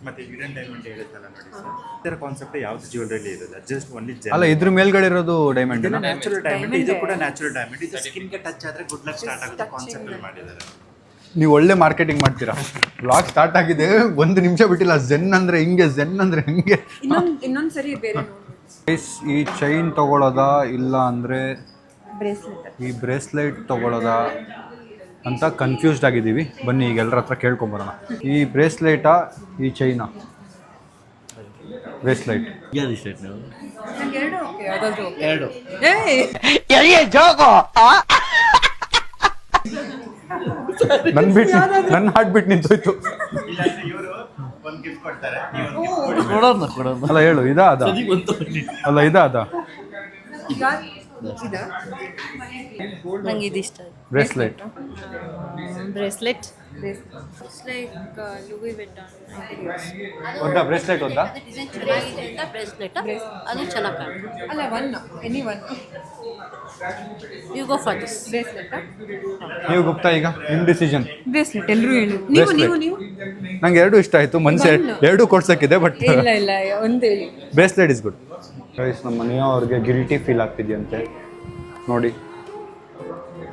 ಮತ್ತೆ ಹಿಡನ್ ಡೈಮಂಡ್ ಹೇಳಿದ್ನಲ್ಲ ನೋಡಿ ಸರ್, ಇದರ ಕಾನ್ಸೆಪ್ಟ್ ಯಾವ್ದು ಜ್ಯುವೆಲರಿ ಇರೋದು, ಜಸ್ಟ್ ಓನ್ಲಿ ಜೆಲ್. ಅಲ್ಲ, ಇದ್ರ ಮೇಲ್ಗಡೆ ಇರೋದು ಡೈಮಂಡ್. Natural diamond. ಇದು ಕೂಡ ನ್ಯಾಚುರಲ್ ಡೈಮಂಡ್. ಇದು ಸ್ಕಿನ್ಗೆ ಟಚ್ ಆದರೆ ಗುಡ್ ಲಕ್ ಸ್ಟಾರ್ಟ್ ಆಗುತ್ತೆ ಕಾನ್ಸೆಪ್ಟ್ ಮಾಡಿದ್ದಾರೆ. ನೀವು ಒಳ್ಳೆ ಮಾರ್ಕೆಟಿಂಗ್ ಮಾಡ್ತೀರಾ. ವ್ಲಾಗ್ ಸ್ಟಾರ್ಟ್ ಆಗಿದೆ, 1 ನಿಮಿಷ ಬಿಟ್ಟಿಲ್ಲ. ಝೆನ್ ಅಂದರೆ ಹಿಂಗೆ, ಝೆನ್ ಅಂದರೆ ಹಿಂಗೆ. ಇನ್ನೊಂದು ಸರಿ ಬೇರೆ ಈ ಚೈನ್ ತಗೊಳ್ಳೋದಾ ಇಲ್ಲ ಅಂದರೆ ಈ ಬ್ರೇಸ್ಲೆಟ್ ತಗೊಳ್ಳೋದಾ ಅಂತ ಕನ್ಫ್ಯೂಸ್ಡ್ ಆಗಿದ್ದೀವಿ. ಬನ್ನಿ ಈಗ ಎಲ್ಲರ ಹತ್ರ ಕೇಳ್ಕೊಂಬರೋಣ. ಈ ಬ್ರೇಸ್ಲೆಟಾ ಈ ಚೈನಾ? ಬ್ರೇಸ್ಲೆಟ್ ಎರಡು ನನ್ನ ಹಾರ್ಟ್ ಬಿಟ್ಟು ನಿಂತೋಯ್ತು. ಒಂದು ಗಿಫ್ಟ್ ಕೊಡ್ತಾರೆ. ಅಲ್ಲ ಹೇಳು, ಇದಾ ಅದ? ಅಲ್ಲ, ಇದಾ ಅದ? ನಂಗೆ ಇದು ಇಷ್ಟ. ಬ್ರೇಸ್ಲೆಟ್ ಒಂದಾ? ಬ್ರೇಸ್ಲೆಟ್ ಒಂದಾ? ಬ್ರೇಸ್ಲೆಟ್ ಅದು ಚೆನ್ನಾಗಿ ಕಾಣುತ್ತೆ. ಅಲ್ಲ, any one. You go for this. ನೀವು ಗುಪ್ತಾ ಈಗ ನಿಮ್ಮ ಡಿಸಿಷನ್. ಬ್ರೇಸ್ಲೆಟ್ ಎಲ್ಲರೂ ಹೇಳಿ. ನೀವು ನಂಗೆ ಎರಡು ಇಷ್ಟ ಆಯಿತು. ಮನ್ಸೆ ಎರಡು ಕೊಡ್ಸೋಕ್ಕಿದೆ, ಬಟ್ ಇಲ್ಲ ಒಂದು ಹೇಳಿ. Bracelet is good. ಗೈಸ್, ನಮ್ಮ ಮನೆಯವ್ರಿಗೆ ಗಿಲ್ಟಿ ಫೀಲ್ ಆಗ್ತಿದೆಯಂತೆ ನೋಡಿ.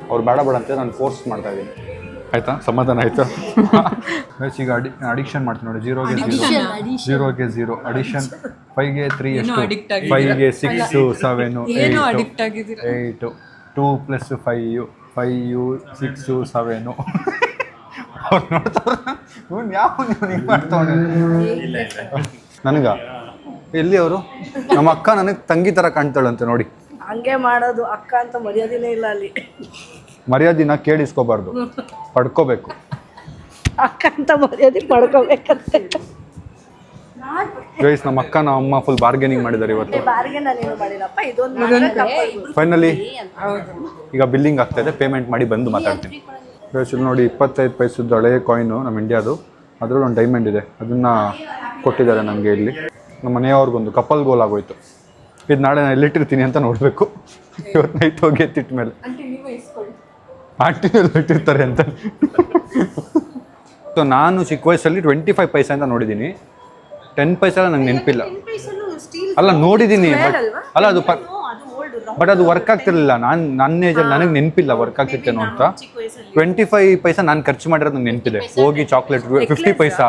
ಅವ್ರು ಬೇಡ ಅಂತ ನಾನು ಫೋರ್ಸ್ ಮಾಡ್ತಾ ಇದ್ದೀನಿ. ಆಯಿತಾ? ಸಮಾಧಾನ ಆಯಿತು. ಗೈಸ್, ಈಗ ಅಡಿಕ್ಷನ್ ಮಾಡ್ತೀನಿ ನೋಡಿ. 0ಗೆ 0 ಅಡಿಷನ್. 5ಗೆ 3 ಎಷ್ಟು? 5ಗೆ 6 7 8 2 + 5 5 6 7. ಅವ್ರು ನೋಡ್ತಾವ್ರ ನೀವು ಮಾಡ್ತಾವ್ರೆ. ನನಗ ಎಲ್ಲಿ ಅವರು? ನಮ್ಮ ಅಕ್ಕ ನನಗೆ ತಂಗಿ ಥರ ಕಾಣ್ತಾಳಂತೆ ನೋಡಿ. ಹಂಗೆ ಮಾಡೋದು. ಅಕ್ಕ ಅಂತ ಮರ್ಯಾದೆನೇ ಇಲ್ಲ ಅಲ್ಲಿ. ಮರ್ಯಾದಿನ ಕೇಳಿಸ್ಕೋಬಾರ್ದು, ಪಡ್ಕೋಬೇಕು. ಅಕ್ಕ ಅಂತ ಮರ್ಯಾದೆ ಪಡ್ಕೋಬೇಕಂತೆ. ಗೈಸ್, ನಮ್ಮ ಅಕ್ಕ ನಮ್ಮ ಅಮ್ಮ ಫುಲ್ ಬಾರ್ಗೇನಿಂಗ್ ಮಾಡಿದ್ದಾರೆ ಇವತ್ತು. ಬಾರ್ಗೇನ್ ನಾನೇನು ಮಾಡಿಲ್ಲಪ್ಪ. ಇದೊಂದು ಫೈನಲಿ ಈಗ ಬಿಲ್ಲಿಂಗ್ ಆಗ್ತಾಯಿದೆ. ಪೇಮೆಂಟ್ ಮಾಡಿ ಬಂದು ಮಾತಾಡ್ತೀನಿ. ಗೈಸ್, ಇಲ್ಲಿ ನೋಡಿ 25 ಪೈಸದ್ದು ಹಳೆಯ ಕಾಯಿನು ನಮ್ಮ ಇಂಡಿಯಾದು. ಅದರಲ್ಲಿ ಒಂದು ಡೈಮಂಡ್ ಇದೆ, ಅದನ್ನು ಕೊಟ್ಟಿದ್ದಾರೆ ನಮಗೆ. ಇಲ್ಲಿ ನಮ್ಮ ಮನೆಯವ್ರಿಗೊಂದು ಕಪಲ್ ಗೋಲ್ ಆಗೋಯ್ತು. ಇದು ನಾಳೆ ನಾನು ಎಲ್ಲಿಟ್ಟಿರ್ತೀನಿ ಅಂತ ನೋಡಬೇಕು. ಇವತ್ತು ನೈಟ್ ಹೋಗಿ ಎತ್ತಿಟ್ಟ ಮೇಲೆ ಆಂಟಿ ಇಟ್ಟಿರ್ತಾರೆ ಅಂತ. ಸೊ ನಾನು ಚಿಕ್ಕ ವಯಸ್ಸಲ್ಲಿ 25 ಪೈಸೆ ಅಂತ ನೋಡಿದ್ದೀನಿ. 10 ಪೈಸೆ ಎಲ್ಲ ನಂಗೆ ನೆನಪಿಲ್ಲ. ಅಲ್ಲ, ನೋಡಿದ್ದೀನಿ, ಅಲ್ಲ ಅದು ಬಟ್ ಅದು ವರ್ಕ್ ಆಗ್ತಿರ್ಲಿಲ್ಲ. ನನ್ನ ಏಜಲ್ಲಿ ನನಗೆ ನೆನಪಿಲ್ಲ ವರ್ಕ್ ಆಗ್ತಿತ್ತೇನೋ ಅಂತ. 25 ಪೈಸೆ ನಾನು ಖರ್ಚು ಮಾಡಿರೋದು ನಂಗೆ ನೆನಪಿದೆ. ಹೋಗಿ ಚಾಕ್ಲೇಟ್ 50 ಪೈಸಾ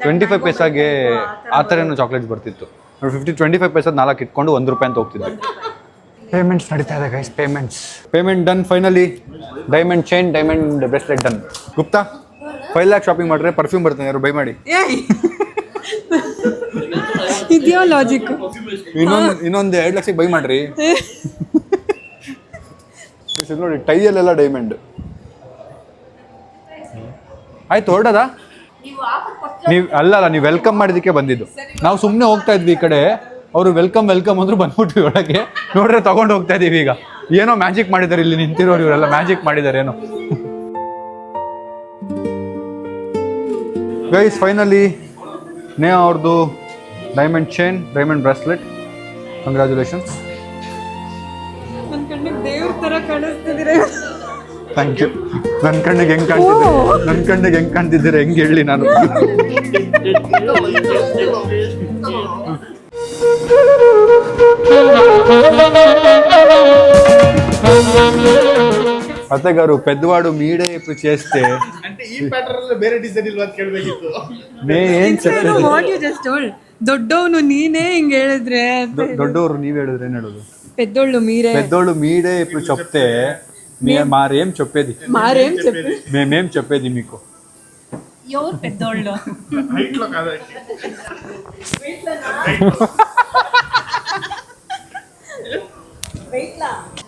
25 ಪೈಸಾಗೆ ಆ ಥರನೂ ಚಾಕ್ಲೇಟ್ಸ್ ಬರ್ತಿತ್ತು. 25 ಪೈಸದ 4 ಇಟ್ಕೊಂಡು ₹1 ಅಂತ ಹೋಗ್ತಿದ್ದೆ. ಪೇಮೆಂಟ್ಸ್ ನಡೀತಾ ಇದೆ guys. Payment done finally. Diamond chain, diamond bracelet done. Gupta 5 lakhs shopping ಮಾಡ್ರೆ ಪರ್ಫ್ಯೂಮ್ ಬರ್ತಾನೆ, ಯಾರು ಬೈ ಮಾಡಿ. ಇದೆಯೋ ಲಾಜಿಕ್. ಇನ್ನೊಂದು 2 ಲಕ್ಷಕ್ಕೆ ಬೈ ಮಾಡ್ರಿ. ಗೈಸ್ ನೋಡಿ ಟೈಯಲ್ಲೆಲ್ಲ ಡೈಮಂಡ್. ಆಯ್ತು ಹೊರಡದ ನೀವು ಅಲ್ಲ ನೀವು ವೆಲ್ಕಮ್ ಮಾಡಿದ್ದಕ್ಕೆ ಬಂದಿದ್ದು. ನಾವು ಸುಮ್ಮನೆ ಹೋಗ್ತಾ ಇದ್ವಿ ಈ ಕಡೆ, ಅವರು ವೆಲ್ಕಮ್ ಅಂದ್ರು ಬಂದ್ಬಿಟ್ವಿ ಒಳಗೆ. ನೋಡ್ರೆ ತಗೊಂಡು ಹೋಗ್ತಾ ಇದೀವಿ ಈಗ. ಏನೋ ಮ್ಯಾಜಿಕ್ ಮಾಡಿದ್ದಾರೆ ಇಲ್ಲಿ ನಿಂತಿರೋರು, ಇವರೆಲ್ಲ ಮ್ಯಾಜಿಕ್ ಮಾಡಿದ್ದಾರೆ ಏನೋ. ಗೈಸ್ ಫೈನಲಿ ನೇಹಾ ಅವ್ರದ್ದು diamond chain, diamond bracelet. Congratulations. ನನ್ನ ಕಣ್ಣಿಗೆ ದೇವ್ರ ಥರ ಕಾಣಿಸ್ತಿದ್ದೀರ. Thank you. ನನ್ನ ಕಣ್ಣಿಗೆ ಹೆಂಗೆ ಕಾಣ್ತಿದ್ದೀರ ಹೆಂಗೆ ಹೇಳಿ ನಾನು. అత్తగారు పెద్దవాడు మీడే ఇప్పుడు చేస్తే అంటే ఈ ప్యాటర్న్ లో ಬೇರೆ ಡಿಸೈನ್ ಇಲ್ವಾ ಅಂತ ಕೇಳಬೇಕಿತ್ತು. ಏನ್ చెప్పేది ವಾಟ್ ಯು ಜಸ್ಟ್ ಟೋಲ್ಡ್. ದೊಡ್ಡವನು ನೀನೇ ಹಿಂಗೆ ಹೇಳಿದ್ರೆ దొడ్డోరు నీవు ಹೇಳಿದ್ರೆ ఏం ಹೇಳೋದು? పెద్దోళ్ళు మీడే ఇప్పుడు చెప్తే మారేం చెప్పేది? మేమేం చెప్పేది మీకు? ఎవరు పెద్దోళ్ళు? హైట్ లో కాదు.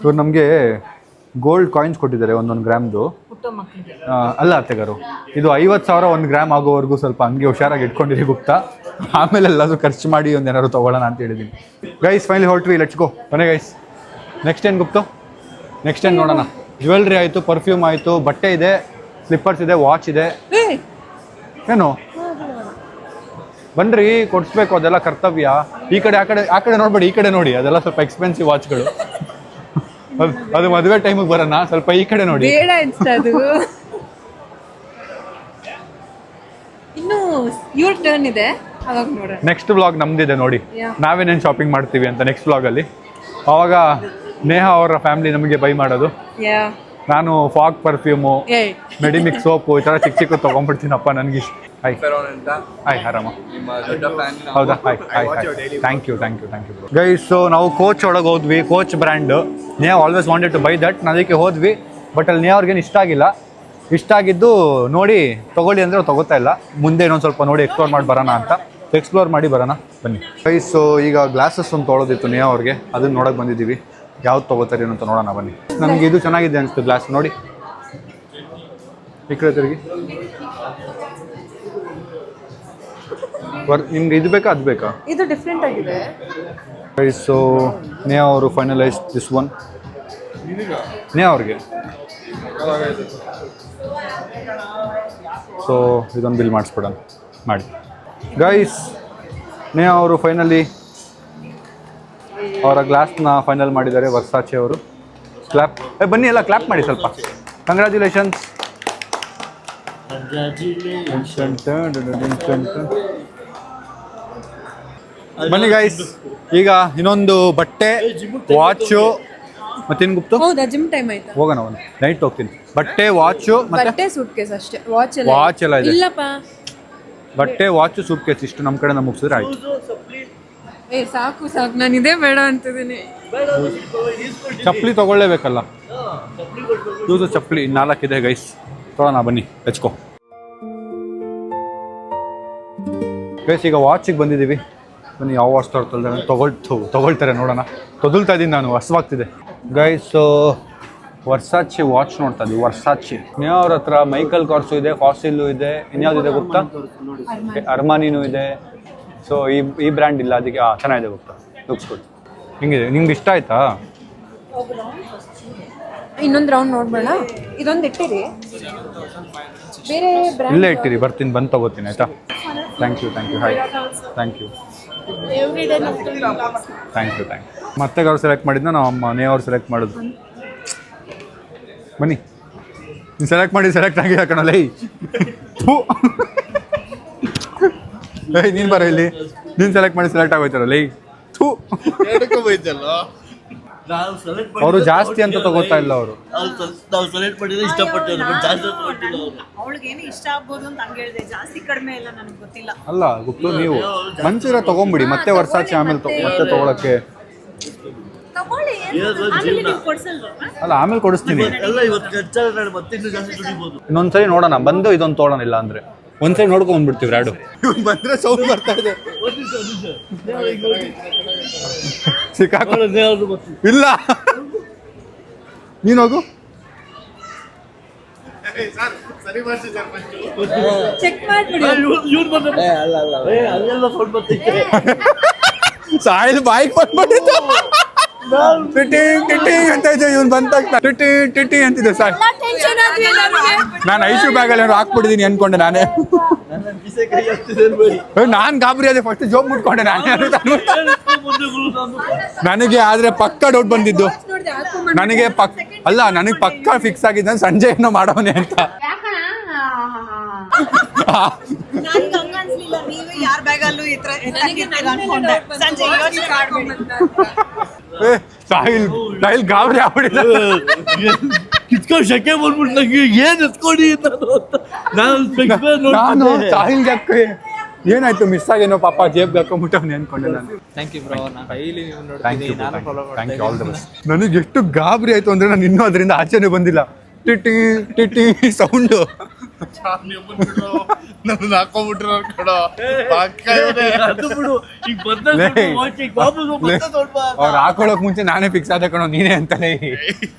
ಇವ್ರು ನಮಗೆ ಗೋಲ್ಡ್ ಕಾಯಿನ್ಸ್ ಕೊಟ್ಟಿದ್ದಾರೆ ಒಂದೊಂದು ಗ್ರಾಮ್ದು. ಅಲ್ಲ ಅತ್ತೆಗಾರು, ಇದು 50,000 1 ಗ್ರಾಮ್ ಆಗೋವರೆಗೂ ಸ್ವಲ್ಪ ಹಂಗೆ ಹುಷಾರಾಗಿ ಇಟ್ಕೊಂಡಿರಿ ಗುಪ್ತಾ. ಆಮೇಲೆ ಎಲ್ಲಾದರೂ ಖರ್ಚು ಮಾಡಿ ಒಂದೇನಾದ್ರು ತೊಗೊಳ್ಳೋಣ ಅಂತ ಹೇಳಿದ್ದೀನಿ. ಗೈಸ್ ಫೈನಲಿ ಹೊರಟ್ವಿ, ಲೆಟ್ಸ್ ಗೋ. ಬನ್ನಿ ಗೈಸ್, ನೆಕ್ಸ್ಟ್ ಏನು ಗುಪ್ತು? ನೆಕ್ಸ್ಟ್ ಏನು ನೋಡೋಣ? ಜ್ಯುವೆಲ್ರಿ ಆಯಿತು, ಪರ್ಫ್ಯೂಮ್ ಆಯಿತು, ಬಟ್ಟೆ ಇದೆ, ಸ್ಲಿಪ್ಪರ್ಸ್ ಇದೆ, ವಾಚ್ ಇದೆ. ಏನು ಬನ್ರಿ ಕೊಡಿಸ್ಬೇಕು, ಅದೆಲ್ಲ ಕರ್ತವ್ಯ. ಈ ಕಡೆ ನೋಡ್ಬೇಡಿ, ಈ ಕಡೆ ನೋಡಿ, ಅದೆಲ್ಲ ಸ್ವಲ್ಪ ಎಕ್ಸ್ಪೆನ್ಸಿವ್ ವಾಚ್ಗಳು. ಅದು ಮದುವೆ ಟೈಮಿಗೆ ಬರೋಣ, ಸ್ವಲ್ಪ ಈ ಕಡೆ ನೋಡಿ. ಬೇಡ ಅದು. ಇನ್ನು ಇವ್ರ ಟರ್ನ್ ಇದೆ, ಅವಾಗ ನೋಡೋಣ. ನೆಕ್ಸ್ಟ್ ವ್ಲಾಗ್ ನಮ್ದಿದೆ ನೋಡಿ, ನಾವೇನೇನು ಶಾಪಿಂಗ್ ಮಾಡ್ತೀವಿ ಅಂತ ನೆಕ್ಸ್ಟ್ ವ್ಲಾಗಲ್ಲಿ. ಅವಾಗ ನೇಹಾ ಅವರ ಫ್ಯಾಮಿಲಿ ನಮಗೆ ಬೈ ಮಾಡೋದು, ನಾನು ಫಾಗ್ ಪರ್ಫ್ಯೂಮು, ಮೆಡಿಮಿಕ್ಸ್ ಸೋಪು, ಈ ಥರ ಚಿಕ್ಕ ತೊಗೊಂಡ್ಬಿಡ್ತೀನಪ್ಪ ನನಗೆ. ಹಾಯ್ ಹಾಯ್ ಆರಾಮ. ಹೌದಾ? Hi thank you guys. So ನಾವು ಕೋಚ್ ಒಳಗೆ ಹೋದ್ವಿ, Coach brand. Neha always wanted to buy that. ಅದಕ್ಕೆ ಹೋದ್ವಿ, ಬಟ್ ಅಲ್ಲಿ ನೇಹಾ ಅವ್ರಿಗೇನು ಇಷ್ಟ ಆಗಿಲ್ಲ. ಇಷ್ಟ ಆಗಿದ್ದು ನೋಡಿ ತೊಗೊಳ್ಳಿ ಅಂದರೆ ತೊಗೋತಾ ಇಲ್ಲ. ಮುಂದೆ ಇನ್ನೊಂದು ಸ್ವಲ್ಪ ನೋಡಿ ಎಕ್ಸ್ಪ್ಲೋರ್ ಮಾಡಿ ಬರೋಣ ಅಂತ. ಎಕ್ಸ್ಪ್ಲೋರ್ ಮಾಡಿ ಬರೋಣ ಬನ್ನಿ ಗೈಸ್. ಸೊ ಈಗ ಗ್ಲಾಸಸ್ ಒಂದು ತೊಗೊಳೋದಿತ್ತು ನೇಹಾ ಅವ್ರಿಗೆ, ಅದನ್ನ ನೋಡೋಕೆ ಬಂದಿದ್ದೀವಿ. ಯಾವ್ದು ತೊಗೋತಾರೆ ಅಂತ ನೋಡೋಣ ಬನ್ನಿ. ನನಗೆ ಇದು ಚೆನ್ನಾಗಿದೆ ಅನಿಸ್ತು ಗ್ಲಾಸ್ ನೋಡಿ. ಈ ಕಡೆ ತಿರುಗಿ. ನಿಮ್ಗೆ ಇದು ಬೇಕಾ ಅದು ಬೇಕಾ? ಇದು ಡಿಫ್ರೆಂಟ್ ಆಗಿದೆ. ಸೊ ನೇಹಾ ಅವರು ಫೈನಲೈಸ್ ದಿಸ್ ಒನ್. ನೇಹಾ ಅವ್ರಿಗೆ ಸೊ ಇದೊಂದು ಬಿಲ್ ಮಾಡಿಸ್ಬಿಡೋಣ ಮಾಡಿ ಗೈಸ್. ನೇಹಾ ಅವರು ಫೈನಲಿ ಅವರ ಗ್ಲಾಸ್ನ ಫೈನಲ್ ಮಾಡಿದ್ದಾರೆ, ವರ್ಸಾಚೆ ಅವರು. ಕ್ಲಾಪ್ ಬನ್ನಿ, ಎಲ್ಲ ಕ್ಲಾಪ್ ಮಾಡಿ ಸ್ವಲ್ಪ. ಕಂಗ್ರ್ಯಾಚುಲೇಷನ್ಸ್. ಬನ್ನಿ ಗೈಸ್, ಈಗ ಇನ್ನೊಂದು ಬಟ್ಟೆ, ವಾಚು, ಮತ್ತೇನು ಗುಪ್ತು? ಹೌದಾ, ಜಿಮ್ ಟೈಮ್ ಆಯ್ತಾ? ಹೋಗೋಣ, ಒಂದು ನೈಟ್ ಹೋಗ್ತೀನಿ. ಬಟ್ಟೆ, ವಾಚು, ಬಟ್ಟೆ, ಸೂಟ್ ಕೇಸ್ ಅಷ್ಟೇ. ವಾಚ್ ಎಲ್ಲ ಇದೆ. ಇಲ್ಲಪ್ಪ, ಬಟ್ಟೆ, ವಾಚು, ಸೂಟ್ ಕೇಸ್ ಇಷ್ಟು ನಮ್ಮ ಕಡೆ ಮುಗಿಸಿದ್ರೆ ಆಯ್ತು. ಸಾಕು ನಾನು ಇದೇ ಬೇಡ ಅಂತಿದ್ದೀನಿ. ಚಪ್ಪಲಿ ತಗೊಳ್ಳೇಬೇಕಲ್ಲ, ಇದು ಚಪ್ಪಲಿ 4 ಇದೆ ಗೈಸ್. ತೊಗೊಳೋಣ ಬನ್ನಿ, ಹೆಚ್ಕೋ ಗೈಸ್. ಈಗ ವಾಚಿಗೆ ಬಂದಿದ್ದೀವಿ. ಬನ್ನಿ, ಯಾವ ವಾಚ್ ತೊಗೊಳ್ತಾರೆ ನೋಡೋಣ. ತೊದಲ್ತಾ ಇದ್ದೀನಿ ನಾನು, ಹಸುವಾಗ್ತಿದೆ ಗೈಸ್. ಸೊ ವರ್ಸಾಚೆ ವಾಚ್ ನೋಡ್ತಾ ಇದ್ದೀವಿ. ವರ್ಸಾಚೆ ನೇಹಾ ಅವ್ರ ಹತ್ರ ಮೈಕಲ್ ಕಾರ್ಸು ಇದೆ, ಫಾಸಿಲ್ಲು ಇದೆ, ಇನ್ಯಾವುದಿದೆ ಗೊತ್ತಾ? ಅರ್ಮಾನಿನೂ ಇದೆ. ಸೊ ಈ ಬ್ರ್ಯಾಂಡ್ ಇಲ್ಲ, ಅದಕ್ಕೆ ಚೆನ್ನಾಗಿದೆ ಗೊತ್ತಾ, ಲುಕ್ಸ್ ಗುಡ್. ಹಿಂಗಿದೆ, ನಿಮ್ಗೆ ಇಷ್ಟ ಆಯ್ತಾ? ಇನ್ನೊಂದು ರೌಂಡ್ ನೋಡ್ಬೇಡ, ಇದೊಂದು ಇಟ್ಟಿರಿ, ಬೇರೆ ಇಲ್ಲೇ ಇಟ್ಟಿರಿ, ಬರ್ತೀನಿ, ಬಂದು ತಗೋತೀನಿ ಆಯ್ತಾ? Thank you hi thank you. ಮತ್ತೆ ಅವ್ರು ಸೆಲೆಕ್ಟ್ ಮಾಡಿದ್ನ ನಮ್ಮ ನೇಹಾ ಅವ್ರು ಸೆಲೆಕ್ಟ್ ಮಾಡೋದು. ಬನ್ನಿ, ನೀನು ಸೆಲೆಕ್ಟ್ ಆಗಿ ಹಾಕೋಣಲ್ಲ. ನೀನು ಬರೋ ಇಲ್ಲಿ, ನೀನು ಸೆಲೆಕ್ಟ್ ಆಗೋಯ್ತಾರಲ್ಲ. ಅವರು ಜಾಸ್ತಿ ಅಂತ ತಗೋತಾ ಇಲ್ಲ ಅವರು. ಅವಳಿಗೇನು ಇಷ್ಟ ಆಗ್ಬೋದು ಅಂತ ಹಂಗೆ ಹೇಳಿದೆ, ಜಾಸ್ತಿ ಕಡಿಮೆ ಇಲ್ಲ ನನಗೆ ಗೊತ್ತಿಲ್ಲ. ಅಲ್ಲ ಗುಪ್ತು, ನೀವು ಮನ್ಸಿರ ತಗೊಂಬಿಡಿ, ಮತ್ತೆ ವರ್ಷಾಚೆ ಆಮೇಲೆ ಮತ್ತೆ ತಗೊಳಕ್ಕೆ. ಅಲ್ಲ ಆಮೇಲೆ ಕೊಡಿಸ್ತೀನಿ, ಇನ್ನೊಂದ್ಸರಿ ನೋಡೋಣ ಬಂದು ಇದೊಂದು ತೊಗೊಳೋಣ. ಇಲ್ಲ ಅಂದ್ರೆ ಒಂದ್ಸರಿ ನೋಡ್ಕೊಂಡ್ ಬಂದ್ಬಿಡ್ತೀವಿ ರಾಡು. ಬಂದ್ರೆ ಸೌಂಡ್ ಬರ್ತಾ ಇದೆ, ಸಿಕ್ಕಾಕೊ ಇಲ್ಲ. ನೀನು ಹೋಗು. ಚೆಕ್ ಮಾಡ್ಬಿಡಿ. ಸಾಯಿಲ್ ಬಾಯಿಗೆ ಬಂದ್ಬಿಟ್ಟಿತ್ತು. ಟಿಟಿಂಗ್ ಟಿಟಿಂಗ್ ಅಂತ ಇದೆ, ಇವ್ನು ಬಂದ ತಕ್ಷಣ ಟಿಟಿಂಗ್ ಟಿಟಿಂಗ್ ಅಂತಿದೆ. ಸಾಯ್ ನಾನು ಐಶು ಬ್ಯಾಗಲ್ಲಿ ಏನಾದ್ರು ಹಾಕ್ಬಿಟ್ಟಿದ್ದೀನಿ ಅನ್ಕೊಂಡೆ ನಾನೇ. ನಾನು ಗಾಬರಿ ಆದೆ, ಫಸ್ಟ್ ಜೋಬ್ ಮುಟ್ಕೊಂಡೆ ನಾನೇ. ನನಗೆ ಆದ್ರೆ ಪಕ್ಕ ಡೌಟ್ ಬಂದಿದ್ದು, ನನಗೆ ನನಗೆ ಪಕ್ಕ ಫಿಕ್ಸ್ ಆಗಿದ್ದ ಸಂಜೆ ಏನೋ ಮಾಡವನೆ ಅಂತ. ಸಾಹಿಲ್ ಗಾಬರಿ ಆಗ್ಬಿಟ್ಟಿದ್ದ. ಕಿತ್ಕೊಂಡು ಶಕೆ ಬಂದ್ಬಿಟ್ಟು ನಂಗೆ ಏನ್ ಎತ್ಕೊಡಿ ನಾನು ಸಾಹಿಲ್ಗೆ ಏನಾಯ್ತು ಮಿಸ್ ಆಗೇನೋ ಪಾಪ ಜೇಬ್ಗೆ ಹಾಕೊಂಡ್ಬಿಟ್ಟವನೇ ಅನ್ಕೊಂಡೆ ನಾನು. Thank you all the best. ನನಗೆ ಎಷ್ಟು ಗಾಬರಿ ಆಯ್ತು ಅಂದ್ರೆ ನಾನು ಇನ್ನೂ ಅದರಿಂದ ಆಚೆನೆ ಬಂದಿಲ್ಲ. ಟಿಟಿ ಟಿಟಿ ಸೌಂಡು ನನ್ನ ಹಾಕೊಂಡ್ಬಿಟ್ರು ಅವ್ರು ಹಾಕೊಳಕ್ ಮುಂಚೆ ನಾನೇ ಫಿಕ್ಸ್ ಆದ ಕಣೋ, ನೀನೇ ಅಂತಾನೆ.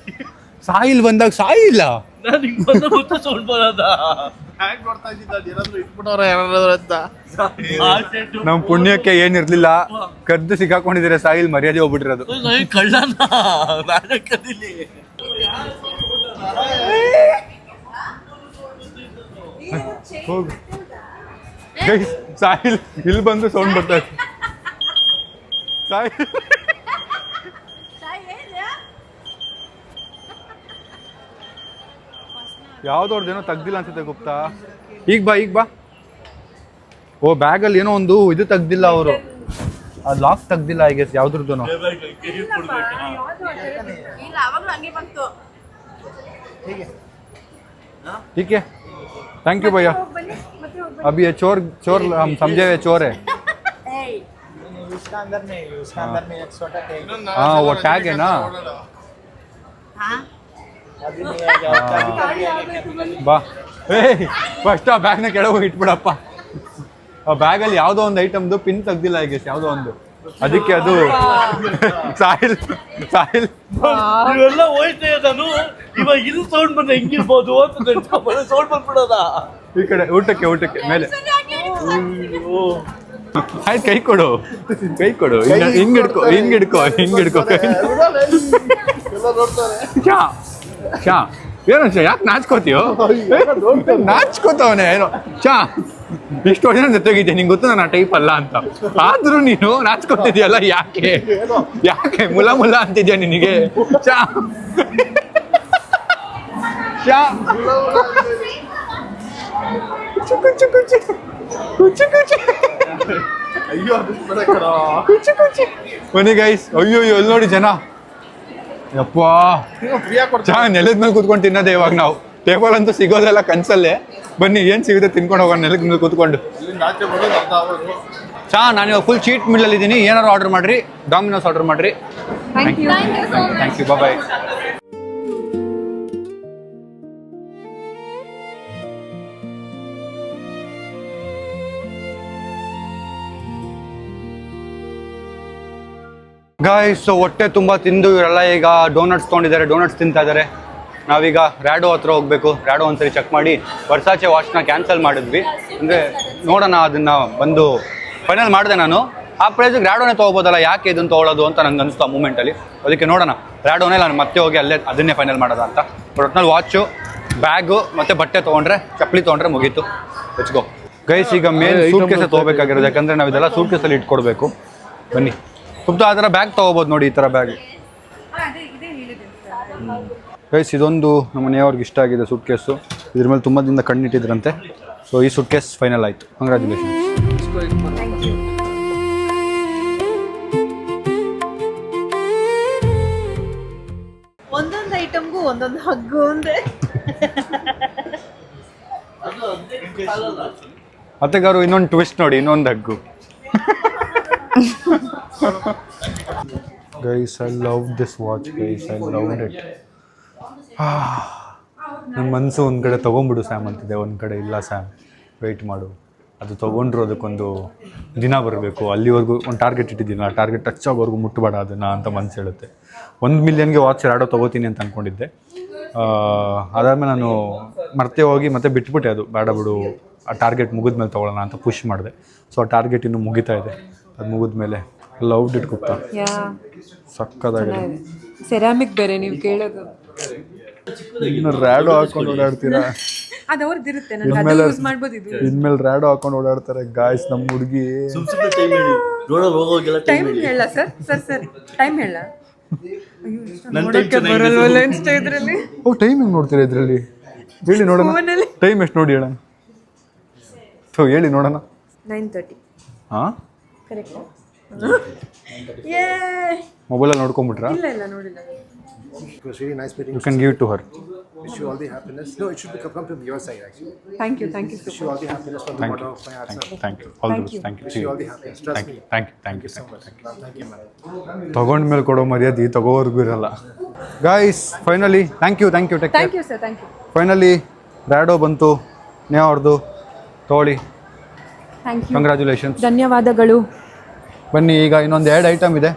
ಸಾಯಿಲ್ ಬಂದಾಗ ಸಾಯಿಲ್ಲ ನಮ್ ಪುಣ್ಯಕ್ಕೆ ಏನಿರ್ಲಿಲ್ಲ, ಕದ್ದು ಸಿಕ್ಕಾಕೊಂಡಿದ್ರೆ ಸಾಯಿಲ್ ಮರ್ಯಾದೆ ಹೋಗ್ಬಿಟ್ಟಿರೋದು. ಕಳ್ಳನ ನಾನೇ ಕದಿಲಿ. ಹೋಗು ಸಾಹಿಲ್, ಇಲ್ಲಿ ಬಂದು ಸೌಂಡ್ ಬರ್ತಾ ಇತ್ತು. ಸಾಹಿಲ್ ಯಾವ್ದವ್ರದ್ದೇನೋ ತೆಗ್ದಿಲ್ಲ ಅನ್ಸುತ್ತೆ ಗುಪ್ತಾ. ಈಗ ಬಾ. ಓ ಬ್ಯಾಗಲ್ಲಿ ಏನೋ ಒಂದು ಇದು ತೆಗ್ದಿಲ್ಲ ಅವರು, ಅದು ಲಾಕ್ ತೆಗ್ದಿಲ್ಲ ಐ ಗೆಸ್ ಯಾವ್ದ್ರದ್ದು. ठीक है, थैंक यू भैया. अभी ये चोर हम समझे हुए चोर है. हाँ वो टैग है ना. ಬಾ ಫಸ್ಟ್ ಆ ಬ್ಯಾಗ್ನ ಕೆಳಗೆ ಹೋಗಿ ಇಟ್ಬಿಡಪ್ಪ. ಆ ಬ್ಯಾಗಲ್ಲಿ ಯಾವುದೋ ಒಂದು ಐಟಮ್ದು ಪಿನ್ ತೆಗ್ದಿಲ್ಲ ಐ ಗೆಸ್, ಯಾವುದೋ ಒಂದು, ಅದಕ್ಕೆ ಅದು ಸಾಹಿಲ್ ಇವೆಲ್ಲ ಹೋಯ್ತಾ ನಾನು ಇವಾಗ ಇದು ಸೌಂಡ್ ಬಂದ್ರೆ ಹೆಂಗಿರ್ಬೋದು ಅಂತ ಸೌಂಡ್ ಬಂದ್ಬಿಡೋದ. ಈ ಕಡೆ ಊಟಕ್ಕೆ ಮೇಲೆ ಆಯ್ತು. ಕೈ ಕೊಡು ಹಿಂಗ್ ಹಿಡ್ಕೊ ಚಾ ಏನೋ ಯಾಕೆ ನಾಚ್ಕೋತೀಯೋ? ನಾಚ್ಕೋತವನೇ ಏನೋ. ಚಾ ಎಷ್ಟು ವರ್ಷ ಜೊತೆಗಿದ್ದೆ, ನಿಂಗೆ ಗೊತ್ತು ನಾನು ಆ ಟೈಪ್ ಅಲ್ಲ ಅಂತ, ಆದ್ರೂ ನೀನು ನಾಚ್ಕೋತಿದ್ಯಲ್ಲ ಯಾಕೆ ಮುಲ ಅಂತಿದ್ಯಾ ನಿನಗೆ? ಚಾ ಬನ್ನಿ ಗೈಸ್. ಅಯ್ಯೋ ಅಲ್ಲಿ ನೋಡಿ ಜನ, ಯಪ್ಪಾ ಚಾ ನೆಲದ ಮೇಲೆ ಕೂತ್ಕೊಂಡು ತಿನ್ನೋದೇ ಇವಾಗ ನಾವು. ಟೇಬಲ್ ಅಂತೂ ಸಿಗೋದೆಲ್ಲ ಕನ್ಸಲ್ಲೇ. ಬನ್ನಿ ಏನು ಸಿಗುತ್ತೆ ತಿನ್ಕೊಂಡು ಹೋಗೋಣ ನೆಲದ ಮೇಲೆ ಕೂತ್ಕೊಂಡು. ಚಾ ನಾನು ಇವಾಗ ಫುಲ್ ಚೀಟ್ ಮಿಲ್ಲಲ್ಲಿ ಇದ್ದೀನಿ. ಏನಾದ್ರು ಆರ್ಡರ್ ಮಾಡಿರಿ, ಡಾಮಿನೋಸ್ ಆರ್ಡರ್ ಮಾಡಿರಿ. Thank you, bye. ಗಾಯ್ಸ್ ಹೊಟ್ಟೆ ತುಂಬ ತಿಂದು ಇವರೆಲ್ಲ ಈಗ ಡೋನಟ್ಸ್ ತೊಗೊಂಡಿದ್ದಾರೆ, ಡೋನಟ್ಸ್ ತಿಂತಾ ಇದ್ದಾರೆ. ನಾವೀಗ ರ್ಯಾಡೋ ಹತ್ರ ಹೋಗಬೇಕು. ರ್ಯಾಡೋ ಒಂದ್ಸರಿ ಚೆಕ್ ಮಾಡಿ ವರ್ಸಾಚೆ ವಾಚ್ನ ಕ್ಯಾನ್ಸಲ್ ಮಾಡಿದ್ವಿ. ಅಂದರೆ ನೋಡೋಣ, ಅದನ್ನು ಬಂದು ಫೈನಲ್ ಮಾಡಿದೆ ನಾನು. ಆ ಪ್ರೈಸಿಗೆ ರ್ಯಾಡೋನೇ ತೊಗೋಬೋದಲ್ಲ, ಯಾಕೆ ಇದನ್ನು ತೊಗೊಳೋದು ಅಂತ ನಂಗೆ ಅನಿಸ್ತು ಆ ಮೂಮೆಂಟಲ್ಲಿ. ಅದಕ್ಕೆ ನೋಡೋಣ, ರ್ಯಾಡೋನೇ ನಾನು ಮತ್ತೆ ಹೋಗಿ ಅಲ್ಲೇ ಅದನ್ನೇ ಫೈನಲ್ ಮಾಡೋದ ಅಂತ. ಒಟ್ನಲ್ಲಿ ವಾಚು, ಬ್ಯಾಗು ಮತ್ತು ಬಟ್ಟೆ ತೊಗೊಂಡ್ರೆ, ಚಪ್ಪಲಿ ತೊಗೊಂಡ್ರೆ ಮುಗೀತು. Let's go guys. ಈಗ ಮೇನ್ ಸೂಟ್ ಕೇಸೇ ತೊಗೋಬೇಕಾಗಿರೋದು, ಯಾಕಂದರೆ ನಾವು ಇದೆಲ್ಲ ಸೂಟ್ ಕೇಸಲ್ಲಿ ಇಟ್ಕೊಡ್ಬೇಕು. ಬನ್ನಿ. ತುಂಬ ಆ ಥರ ಬ್ಯಾಗ್ ತೊಗೋಬೋದು ನೋಡಿ, ಈ ಥರ ಬ್ಯಾಗ್. ಗೈಸ್ ಇದೊಂದು ನಮ್ಮ ಮನೆಯವ್ರಿಗೆ ಇಷ್ಟ ಆಗಿದೆ ಸೂಟ್ ಕೇಸು. ಇದ್ರ ಮೇಲೆ ತುಂಬ ದಿನದಿಂದ ಕಣ್ಣಿಟ್ಟಿದ್ರಂತೆ. ಸೊ ಈ ಸೂಟ್ ಕೇಸ್ ಫೈನಲ್ ಆಯಿತು. ಕಂಗ್ರ್ಯಾಚುಲೇಷನ್ಸ್. ಒಂದೊಂದು ಐಟಮ್ಗೂ ಒಂದೊಂದು ಹಗ್ಗು ಅಂದ್ರೆ ಅತ್ತೆಗಾರು ಇನ್ನೊಂದು ಟ್ವಿಸ್ಟ್ ನೋಡಿ, ಇನ್ನೊಂದು hug. Guys I love this watch guys, I love it. ನನ್ನ ಮನಸ್ಸು ಒಂದು ಕಡೆ ತೊಗೊಂಬಿಡು ಸ್ಯಾಮ್ ಅಂತಿದೆ, ಒಂದು ಕಡೆ ಇಲ್ಲ ಸ್ಯಾಮ್ ವೆಯ್ಟ್ ಮಾಡು, ಅದು ತೊಗೊಂಡ್ರು ಅದಕ್ಕೊಂದು ದಿನ ಬರಬೇಕು, ಅಲ್ಲಿವರೆಗೂ ಒಂದು ಟಾರ್ಗೆಟ್ ಇಟ್ಟಿದ್ದೀನಿ, ಆ ಟಾರ್ಗೆಟ್ ಟಚ್ ಆಗೋವರೆಗೂ ಮುಟ್ಟಬೇಡ ಅದನ್ನು ಅಂತ ಮನಸ್ಸು ಹೇಳುತ್ತೆ. 1 ಮಿಲಿಯನ್ಗೆ ವಾಚ್ ರ್ಯಾಡೋ ತೊಗೋತೀನಿ ಅಂತ ಅಂದ್ಕೊಂಡಿದ್ದೆ. ಅದಾದಮೇಲೆ ನಾನು ಮರ್ತೆ ಹೋಗಿ ಮತ್ತೆ ಬಿಟ್ಬಿಟ್ಟೆ, ಅದು ಬೇಡ ಬಿಡು, ಆ ಟಾರ್ಗೆಟ್ ಮುಗಿದ್ಮೇಲೆ ತೊಗೊಳ್ಳೋಣ ಅಂತ ಪುಷ್ ಮಾಡಿದೆ. ಸೊ ಆ ಟಾರ್ಗೆಟ್ ಇನ್ನೂ ಮುಗಿತಾ ಇದೆ. ಅದು ಮುಗಿದ್ಮೇಲೆ ಲವ್ಡ್ ಇಟ್ ಗುಪ್ತಾ, ಸಕ್ಕದಾಗಿದೆ. ಸೆರಾಮಿಕ್ ಬೇರೆ ನೀವು ಕೇಳೋದು, ಇನ್ನು ರ್ಯಾಡೋ ಹಾಕೊಂಡು ಓಡಾಡ್ತೀರಾ? ಅದು ಅವ್ರದ್ದಿರುತ್ತೆ, ನಾನು ಅದು ಯೂಸ್ ಮಾಡ್ಬೋದು. ಇದು ಇನ್ಮೇಲೆ ರ್ಯಾಡೋ ಹಾಕೊಂಡು ಓಡಾಡ್ತಾರೆ ಗಾಯ್ಸ್ ನಮ್ಮ ಹುಡುಗಿ. ಟೈಮ್ ಹೇಳ ಸರ್ ಟೈಮ್ ಹೇಳ. ನೋಡೋಕ್ಕೆ ಬರಲ್ವಲ್ಲ ಇನ್ಸ್ಟಾ ಇದ್ರಲ್ಲಿ. ಓ ಟೈಮ್ ಹೆಂಗೆ ನೋಡ್ತೀರಾ ಇದರಲ್ಲಿ? ಹೇಳಿ ನೋಡೋಣ, ಟೈಮ್ ಎಷ್ಟು ನೋಡಿ ಹೇಳೋಣ. ಸೊ ಹೇಳಿ ನೋಡೋಣ. 9:30. ಹಾಂ ಕರೆಕ್ಟಾ? ಮೊಬೈಲಲ್ಲಿ ನೋಡ್ಕೊಂಬಿಟ್ರಾ? ಇಲ್ಲ ನೋಡಿಲ್ಲ. It was really nice meeting you can give to her. Wish you all the happiness. No, it should come from your side actually. Thank you so Wish you all the happiness from the bottom of my heart. Sir. Thank you, all the best. Thank you. Wish you all the happiness. Trust me. Thank you So much. Thank you, man. ತೊಗೊಂಡ್ಮೇಲೆ ಕೊಡೋ ಮರ್ಯಾದೆ ತಗೋವರೆಗೂ ಇರಲ್ಲ guys. Finally thank you take care. Thank you sir, thank you. Finally Rado ಬಂತು, ನೇ ಅವ್ರದ್ದು ತೊಗೊಳ್ಳಿ. Thank you, congratulations, ಧನ್ಯವಾದಗಳು. ಬನ್ನಿ. ಈಗ ಇನ್ನೊಂದು 2 ಐಟಮ್ ಇದೆ.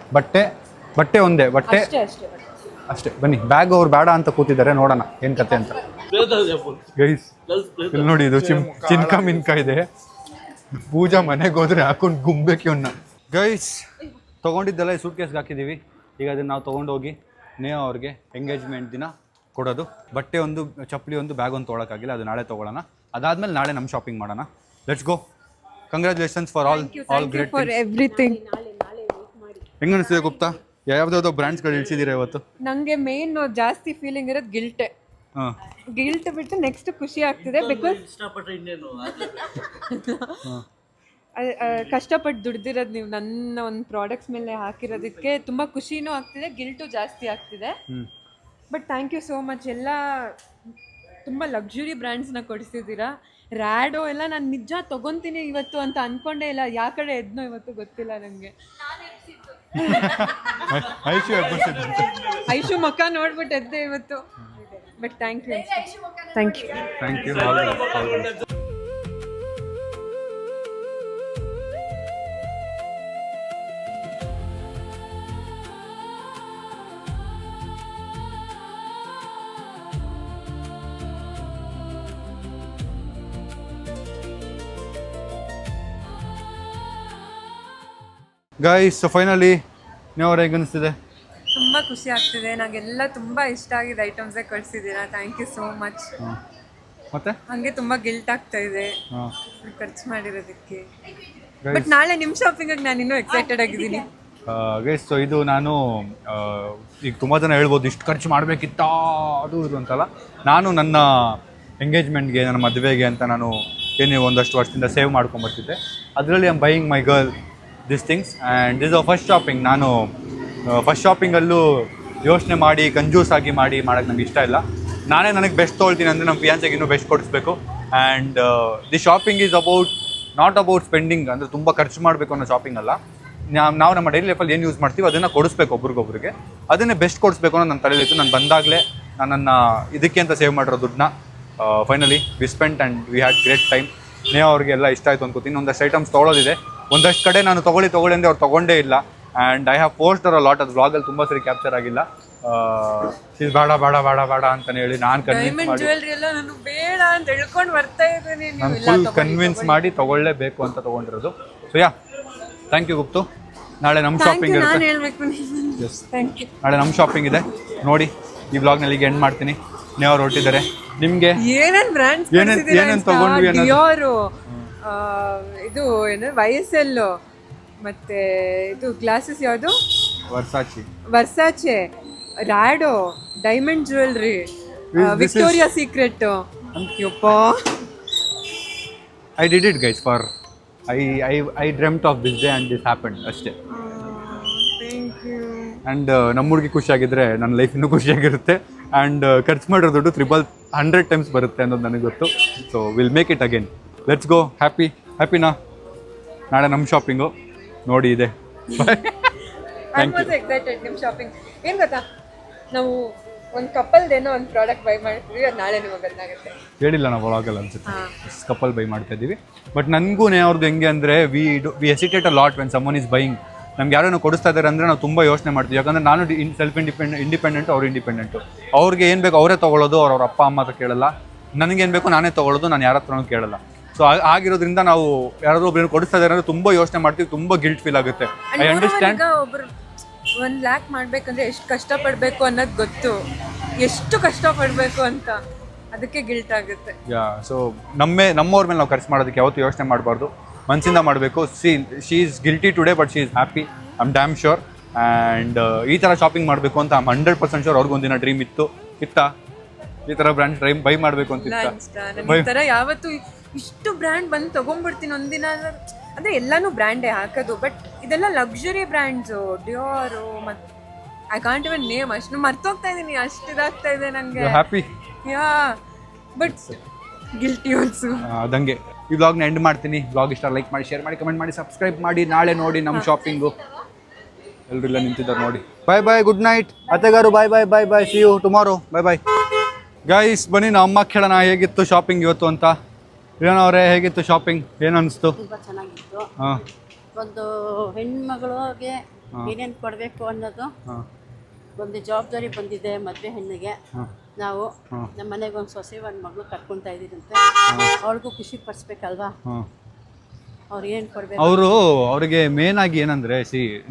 ಬಟ್ಟೆ ಒಂದೇ, ಬಟ್ಟೆ ಅಷ್ಟೇ. ಬನ್ನಿ. ಬ್ಯಾಗ್ ಅವ್ರು ಬೇಡ ಅಂತ ಕೂತಿದ್ದಾರೆ, ನೋಡೋಣ ಏನು ಕತೆ ಅಂತ. ಗೈಸ್ ಇಲ್ಲಿ ನೋಡಿ, ಇದು ಚಿನ್ಕ ಮಿನ್ಕ ಇದೆ. ಪೂಜಾ ಮನೆಗೆ ಹೋದ್ರೆ ಹಾಕೊಂಡು ಗುಂಬೇಕು ಇವನ್ನ. ಗೈಸ್ ತೊಗೊಂಡಿದ್ದೆಲ್ಲ ಈ ಸೂಟ್ ಕೇಸ್ಗೆ ಹಾಕಿದ್ದೀವಿ. ಈಗ ಅದನ್ನು ನಾವು ತೊಗೊಂಡೋಗಿ ನೇಹ ಅವ್ರಿಗೆ ಎಂಗೇಜ್ಮೆಂಟ್ ದಿನ ಕೊಡೋದು. ಬಟ್ಟೆ ಒಂದು, ಚಪ್ಪಲಿ ಒಂದು, ಬ್ಯಾಗ್ ಒಂದು ತೊಗೊಳಕ್ಕಾಗಿಲ್ಲ, ಅದು ನಾಳೆ ತೊಗೊಳ್ಳೋಣ. ಅದಾದಮೇಲೆ ನಾಳೆ ನಮ್ಮ ಶಾಪಿಂಗ್ ಮಾಡೋಣ. Let's go. Congratulations for all great for everything. ಹೆಂಗೆ ಅನಿಸ್ತಿದೆ ಗುಪ್ತಾ? ಯಾವ್ದಾವ್ದೋ ಬ್ರ್ಯಾಂಡ್ಸ್ಗಳು ಇಳಿಸಿದ್ದೀರಾ ಇವತ್ತು? ನನಗೆ ಮೇನ್ ಜಾಸ್ತಿ ಫೀಲಿಂಗ್ ಇರೋದು ಗಿಲ್ಟೆ. ಗಿಲ್ಟ್ ಬಿಟ್ಟು ನೆಕ್ಸ್ಟ್ ಖುಷಿ ಆಗ್ತಿದೆ, ಬಿಕಾಸ್ ಕಷ್ಟಪಟ್ಟು ದುಡ್ದಿರೋದು ನೀವು ನನ್ನ ಒಂದು ಪ್ರಾಡಕ್ಟ್ಸ್ ಮೇಲೆ ಹಾಕಿರೋದಕ್ಕೆ ತುಂಬ ಖುಷಿನೂ ಆಗ್ತಿದೆ, ಗಿಲ್ಟು ಜಾಸ್ತಿ ಆಗ್ತಿದೆ. But thank you so much. ಎಲ್ಲ ತುಂಬ ಲಕ್ಸುರಿ ಬ್ರ್ಯಾಂಡ್ಸ್ನ ಕೊಡಿಸಿದ್ದೀರಾ. ರ್ಯಾಡೋ ಎಲ್ಲ ನಾನು ನಿಜ ತೊಗೊತೀನಿ ಇವತ್ತು ಅಂತ ಅಂದ್ಕೊಂಡೇ ಇಲ್ಲ. ಯಾವ ಕಡೆ ಎದ್ನೋ ಇವತ್ತು ಗೊತ್ತಿಲ್ಲ ನನಗೆ. ಐಶು ಮಕ್ಕ ನೋಡ್ಬಿಟ್ಟು ಎದ್ದೆ ಇವತ್ತು. But thank you. Guys finally ನೀವು ಹೇಗೆ ಅನಿಸ್ತಿದೆ? ತುಂಬ ಖುಷಿ ಆಗ್ತಿದೆ. ನನಗೆಲ್ಲ ತುಂಬ ಇಷ್ಟ ಆಗಿದ್ದ ಐಟಮ್ಸೇ ಕಳಿಸಿದ್ದೀರಾ. Thank you so much. ಮತ್ತೆ ಹಾಗೆ ತುಂಬ ಗಿಲ್ಟ್ ಆಗ್ತಾ ಇದೆ ಖರ್ಚು ಮಾಡಿರೋದಕ್ಕೆ. ಬಟ್ ನಾಳೆ ನಿಮ್ಮ ಶಾಪಿಂಗಿಗೆ ನಾನು ಇನ್ನೂ ಎಕ್ಸೈಟೆಡ್ ಆಗಿದ್ದೀನಿ. ಗೈಸ್ ಸೊ ಇದು ನಾನು ಈಗ ತುಂಬ ಜನ ಹೇಳ್ಬೋದು ಇಷ್ಟು ಖರ್ಚು ಮಾಡಬೇಕಿತ್ತಾ ಅದು ಇದು ಅಂತಲ್ಲ. ನಾನು ನನ್ನ ಎಂಗೇಜ್ಮೆಂಟ್ಗೆ, ನನ್ನ ಮದುವೆಗೆ ಅಂತ ನಾನು ಏನು ಒಂದಷ್ಟು ವರ್ಷದಿಂದ ಸೇವ್ ಮಾಡ್ಕೊಂಬರ್ತಿದ್ದೆ. ಅದರಲ್ಲಿ I am buying my girl this things and this first shopping. ನಾನು ಫಸ್ಟ್ ಶಾಪಿಂಗಲ್ಲೂ ಯೋಚನೆ ಮಾಡಿ ಕಂಜೂಸ್ ಆಗಿ ಮಾಡೋಕ್ಕೆ ನನಗೆ ಇಷ್ಟ ಇಲ್ಲ. ನಾನೇ ನನಗೆ ಬೆಸ್ಟ್ ತೊಗೊಳ್ತೀನಿ ಅಂದರೆ ನಮ್ಮ ಫಿಯಾನ್ಸಿಗೆ ಇನ್ನೂ ಬೆಸ್ಟ್ ಕೊಡಿಸ್ಬೇಕು. And the shopping is not about spending, ಅಂದರೆ ತುಂಬ ಖರ್ಚು ಮಾಡಬೇಕು ಅನ್ನೋ ಶಾಪಿಂಗ್ ಅಲ್ಲ. ನಾವು ನಮ್ಮ ಡೈಲಿ ಲೈಫಲ್ಲಿ ಏನು ಯೂಸ್ ಮಾಡ್ತೀವಿ ಅದನ್ನು ಕೊಡಿಸ್ಬೇಕು ಒಬ್ರಿಗೊಬ್ರಿಗೆ, ಅದನ್ನೇ ಬೆಸ್ಟ್ ಕೊಡಿಸ್ಬೇಕು ಅನ್ನೋ ನನ್ನ ತಲೆಯಲ್ಲಿತ್ತು. ನಾನು ಬಂದಾಗಲೇ ನನ್ನ ಇದಕ್ಕೆ ಅಂತ ಸೇವ್ ಮಾಡಿರೋ ದುಡ್ಡನ್ನ finally we spent and we had great time. ನೇ ಅವ್ರಿಗೆಲ್ಲ ಇಷ್ಟ ಆಯಿತು ಅನ್ಕೋತೀನಿ. ಒಂದಷ್ಟು ಐಟಮ್ಸ್ ತೊಗೊಳೋದಿದೆ. ಒಂದಷ್ಟು ಕಡೆ ನಾನು ತೊಗೊಳ್ಳಿ ಅಂದರೆ ಅವ್ರು ತೊಗೊಂಡೇ ಇಲ್ಲ. And I have post a lot. ಅದು ವ್ಲಾಗಲ್ಲಿ ತುಂಬ ಸರಿ ಕ್ಯಾಪ್ಚರ್ ಆಗಿಲ್ಲ. ಇದು ಬೇಡ ಬೇಡ ಬೇಡ ಬೇಡ ಅಂತಲೇ ಹೇಳಿ ನಾನು ಕನ್ವಿನ್ಸ್ ಮಾಡಿ, ಜ್ಯುವೆಲ್ರಿ ಎಲ್ಲ ನಾನು ಬೇಡ ಅಂತ ಹೇಳ್ಕೊಂಡು ಬರ್ತಾ ಇದ್ದೀನಿ. ನಾನು ಫುಲ್ ಕನ್ವಿನ್ಸ್ ಮಾಡಿ ತೊಗೊಳ್ಳೇಬೇಕು ಅಂತ ತೊಗೊಂಡಿರೋದು. So ya thank you Guptu. ನಾಳೆ ನಮ್ಮ ಶಾಪಿಂಗ್ ಇರುತ್ತೆ. ಎಸ್, ನಾಳೆ ನಮ್ಮ ಶಾಪಿಂಗ್ ಇದೆ. ನೋಡಿ ಈ ವ್ಲಾಗ್ನಲ್ಲಿ ಎಂಡ್ ಮಾಡ್ತೀನಿ. ನೀವು ಹೊರಟಿದ್ದಾರೆ. ನಿಮಗೆ ಏನೇನು ಬ್ರ್ಯಾಂಡ್ಸ್ ಏನೇನು ತೊಗೊಂಡ್ವಿ ಅನ್ನೋದು, ಡಿಯೋರು, ಇದು ಏನು ವೈಎಸ್ಎಲ್, ಮತ್ತೆ ಇದು ಗ್ಲಾಸಸ್ ಯಾವುದು Versace, Rado, diamond jewellery, Victoria secret. ಯಪ್ಪ I did it guys for I dreamt of this day and this happen ಅಷ್ಟೇ. ಆ್ಯಂಡ್ ನಮ್ಮ ಹುಡುಗಿ ಖುಷಿಯಾಗಿದ್ದರೆ ನನ್ನ ಲೈಫ್ ಇನ್ನೂ ಖುಷಿಯಾಗಿರುತ್ತೆ. ಆ್ಯಂಡ್ ಖರ್ಚು ಮಾಡಿರೋ ದುಡ್ಡು 100 ಟೈಮ್ಸ್ ಬರುತ್ತೆ ಅನ್ನೋದು ನನಗೆ ಗೊತ್ತು. So will make it again. Let's go. ಹ್ಯಾಪಿನಾ? ನಾಳೆ ನಮ್ಮ ಶಾಪಿಂಗು ನೋಡಿ ಇದೆ. ಎಕ್ಸೈಟೆಡ್ ನಿಮ್ಮ ಶಾಪಿಂಗ್. ಏನು ಗೊತ್ತಾ, ನಾವು ಒಂದು ಕಪಲ್ದೇನೋ ಒಂದು ಪ್ರಾಡಕ್ಟ್ ಬೈ ಮಾಡ್ತೀವಿ, ಅದು ನಾಳೆ ನಿಮಗೆ ಗೊತ್ತಾಗುತ್ತೆ. ಹೇಳಿಲ್ಲ ನಾವು ವ್ಲಾಗಲ್ಲಿ ಅನ್ಸುತ್ತೆ. ಕಪಲ್ ಬೈ ಮಾಡ್ತಾ ಇದ್ದೀವಿ. ಬಟ್ ನನಗೂ ಅವ್ರದ್ದು ಹೆಂಗೆ ಅಂದರೆ we hesitate a lot when someone is buying ನಮ್ಗೆ ಯಾರೇನೋ ಕೊಡಿಸ್ತಾ ಇದ್ದಾರೆ ಅಂದರೆ ನಾವು ತುಂಬ ಯೋಚನೆ ಮಾಡ್ತೀವಿ. ಯಾಕಂದರೆ ನಾನು ಸೆಲ್ಫ್ ಇಂಡಿಪೆಂಡೆಂಟು, ಅವ್ರು ಇಂಡಿಪೆಂಡೆಂಟು. ಅವ್ರಿಗೆ ಏನು ಬೇಕು ಅವರೇ ತೊಗೊಳ್ಳೋದು, ಅವ್ರ ಅಪ್ಪ ಅಮ್ಮ ಹತ್ರ ಕೇಳಲ್ಲ. ನನಗೇನು ಬೇಕು ನಾನೇ ತೊಗೊಳ್ಳೋದು, ನಾನು ಯಾರ ಹತ್ರನೂ ಕೇಳಲ್ಲ. ಸೊ ಆಗಿರೋದ್ರಿಂದ ನಾವು ಯಾರಾದರೂ ಒಬ್ಬರು ಕೊಡಿಸ್ತಾ ಇದ್ದಾರೆ ಅಂದರೆ ತುಂಬ ಯೋಚನೆ ಮಾಡ್ತೀವಿ, ತುಂಬ ಗಿಲ್ಟ್ ಫೀಲ್ ಆಗುತ್ತೆ. I understand. ಒಬ್ರು 1 lakh ಮಾಡ್ಬೇಕಂದ್ರೆ ಎಷ್ಟು ಕಷ್ಟಪಡಬೇಕು ಅನ್ನೋದು ಗೊತ್ತು, ಎಷ್ಟು ಕಷ್ಟಪಡಬೇಕು ಅಂತ, ಅದಕ್ಕೆ ಗಿಲ್ಟ್ ಆಗುತ್ತೆ. ಸೊ ನಮ್ಮವ್ರ ಮೇಲೆ ನಾವು ಖರ್ಚು ಮಾಡೋದಕ್ಕೆ ಯಾವತ್ತೂ ಯೋಚನೆ ಮಾಡಬಾರ್ದು, ಮನಸ್ಸಿಂದ ಮಾಡಬೇಕು. She is guilty today but she is happy, I am dam sure. And ಈ ಥರ ಶಾಪಿಂಗ್ ಮಾಡಬೇಕು ಅಂತ 100% ಶ್ಯೂರ್. ಅವ್ರಿಗೊಂದಿನ ಡ್ರೀಮ್ ಇತ್ತು, ಈ ಥರ ಬ್ರ್ಯಾಂಡ್ ಬೈ ಮಾಡಬೇಕು ಅಂತ ನನಗೆ ಈ ಥರ ಯಾವತ್ತು ಇಷ್ಟು ಬ್ರ್ಯಾಂಡ್ ಬಂದು ತೊಗೊಂಡ್ಬಿಡ್ತೀನಿ ಒಂದಿನ. ಅಂದರೆ ಎಲ್ಲನೂ ಬ್ರ್ಯಾಂಡೇ ಹಾಕೋದು, ಬಟ್ ಇದೆಲ್ಲ ಲಕ್ಸುರಿ ಬ್ರ್ಯಾಂಡ್ಸು, ಡಿಯೋರು ಮತ್ತು ಐ ಕಾಂಟ್ ಇವನ್ ನೇಮ್, ಅಷ್ಟು ಮರ್ತೋಗ್ತಾ ಇದ್ದೀನಿ, ಅಷ್ಟು ಇದಾಗ್ತಾ ಇದೆ ನನಗೆ. Happy but guilty also. ಅದಂಗೆ ಈ ವ್ಲಾಗ್ನ ಎಂಡ್ ಮಾಡ್ತೀನಿ. ವ್ಲಾಗ್ ಇಷ್ಟ ಲೈಕ್ ಮಾಡಿ, ಶೇರ್ ಮಾಡಿ, ಕಮೆಂಟ್ ಮಾಡಿ, ಸಬ್ಸ್ಕ್ರೈಬ್ ಮಾಡಿ. ನಾಳೆ ನೋಡಿ ನಮ್ಮ ಶಾಪಿಂಗು. ಎಲ್ಲರೂ ಇಲ್ಲ ನಿಂತಿದ್ದಾರೆ ನೋಡಿ. ಬಾಯ್, ಗುಡ್ ನೈಟ್ ಅತ್ತೆಗಾರು. Bye, see you tomorrow. Bye guys. ಬನ್ನಿ ನಾವು ಅಮ್ಮ ಕೇಳೋಣ ಹೇಗಿತ್ತು ಶಾಪಿಂಗ್ ಇವತ್ತು ಅಂತ. ಅವರೇ ಹೇಗಿತ್ತು ಶಾಪಿಂಗ್, ಏನು ಅನಿಸ್ತು? ತುಂಬ ಚೆನ್ನಾಗಿತ್ತು. ಹಾಂ, ಒಂದು ಹೆಣ್ಮಗಳಿಗೆ ಏನೇನು ಕೊಡಬೇಕು ಅನ್ನೋದು ಒಂದು ಜವಾಬ್ದಾರಿ ಬಂದಿದೆ. ಮದುವೆ ಹೆಣ್ಣಿಗೆ ನಾವು ನಮ್ಮ ಮನೆಗೆ ಒಂದು ಸೊಸೆ ಒಂದು ಮಗಳು ಕಟ್ಕೊತಾ ಇದ್ದೀರಂತೆ, ಅವ್ರಿಗೂ ಖುಷಿ ಪಡಿಸ್ಬೇಕಲ್ವಾ. ಅವ್ರು ಏನು ಕೊಡಬೇಕು, ಅವ್ರಿಗೆ ಮೇನ್ ಆಗಿ ಏನಂದರೆ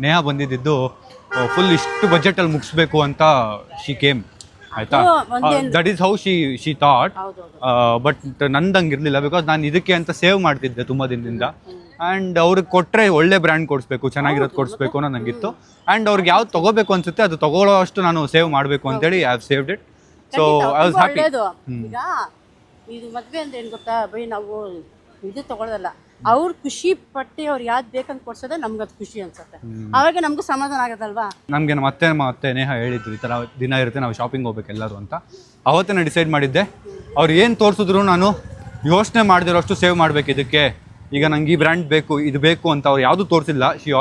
ನೇಹಾ ಬಂದಿದ್ದು ಫುಲ್ ಇಷ್ಟು ಬಜೆಟಲ್ಲಿ ಮುಗಿಸ್ಬೇಕು ಅಂತ ಶಿ ಕೇಮ್, ಆಯಿತಾ. That is how she thought. But ನಂದಂಗಿರಲಿಲ್ಲ, ಬಿಕಾಸ್ ನಾನು ಇದಕ್ಕೆ ಅಂತ ಸೇವ್ ಮಾಡ್ತಿದ್ದೆ ತುಂಬ ದಿನದಿಂದ. ಆ್ಯಂಡ್ ಅವ್ರಿಗೆ ಕೊಟ್ಟರೆ ಒಳ್ಳೆ ಬ್ರ್ಯಾಂಡ್ ಕೊಡಿಸ್ಬೇಕು, ಚೆನ್ನಾಗಿರೋದು ಕೊಡಿಸ್ಬೇಕು ಅನ್ನೋ ನನಗಿತ್ತು. ಆ್ಯಂಡ್ ಅವ್ರಿಗೆ ಯಾವ್ದು ತೊಗೋಬೇಕು ಅನಿಸುತ್ತೆ ಅದು ತೊಗೊಳ್ಳೋ ಅಷ್ಟು ನಾನು ಸೇವ್ ಮಾಡಬೇಕು ಅಂತೇಳಿ I have saved it. So I was happy. ಈಗ ಇದು ಮದುವೆ ಅಂದ್ರೆ ಏನು ಗೊತ್ತಾ, ಬರೀ ನಾವು ಇದು ತೊಗೊಳ್ಳೋದಲ್ಲ, ಅವ್ರು ಖುಷಿ ಪಟ್ಟು ಅವ್ರು ಯಾವ್ದು ಬೇಕಂತ ಕೊಡ್ಸೋದೇ ನಮ್ಗೆ ಅದು ಖುಷಿ ಅನ್ಸುತ್ತೆ. ಅವಾಗ ನಮಗೂ ಸಮಾಧಾನ ಆಗೋದಲ್ವಾ. ನಮಗೆ ನಮ್ಮ ಅತ್ತೆ ನೇಹಾ ಹೇಳಿದ್ರು ಈ ಥರ ದಿನ ಇರುತ್ತೆ, ನಾವು ಶಾಪಿಂಗ್ ಹೋಗ್ಬೇಕು ಎಲ್ಲರೂ ಅಂತ. ಅವತ್ತೇ ನಾನು ಡಿಸೈಡ್ ಮಾಡಿದ್ದೆ, ಅವ್ರು ಏನು ತೋರಿಸಿದ್ರು ನಾನು ಯೋಚನೆ ಮಾಡದಿರೋ ಅಷ್ಟು ಸೇವ್ ಮಾಡಬೇಕು ಇದಕ್ಕೆ. ಈಗ ನಂಗೆ ಈ ಬ್ರ್ಯಾಂಡ್ ಬೇಕು, ಇದು ಬೇಕು ಅಂತ ಅವ್ರು ಯಾವುದೂ ತೋರಿಸಿಲ್ಲ. She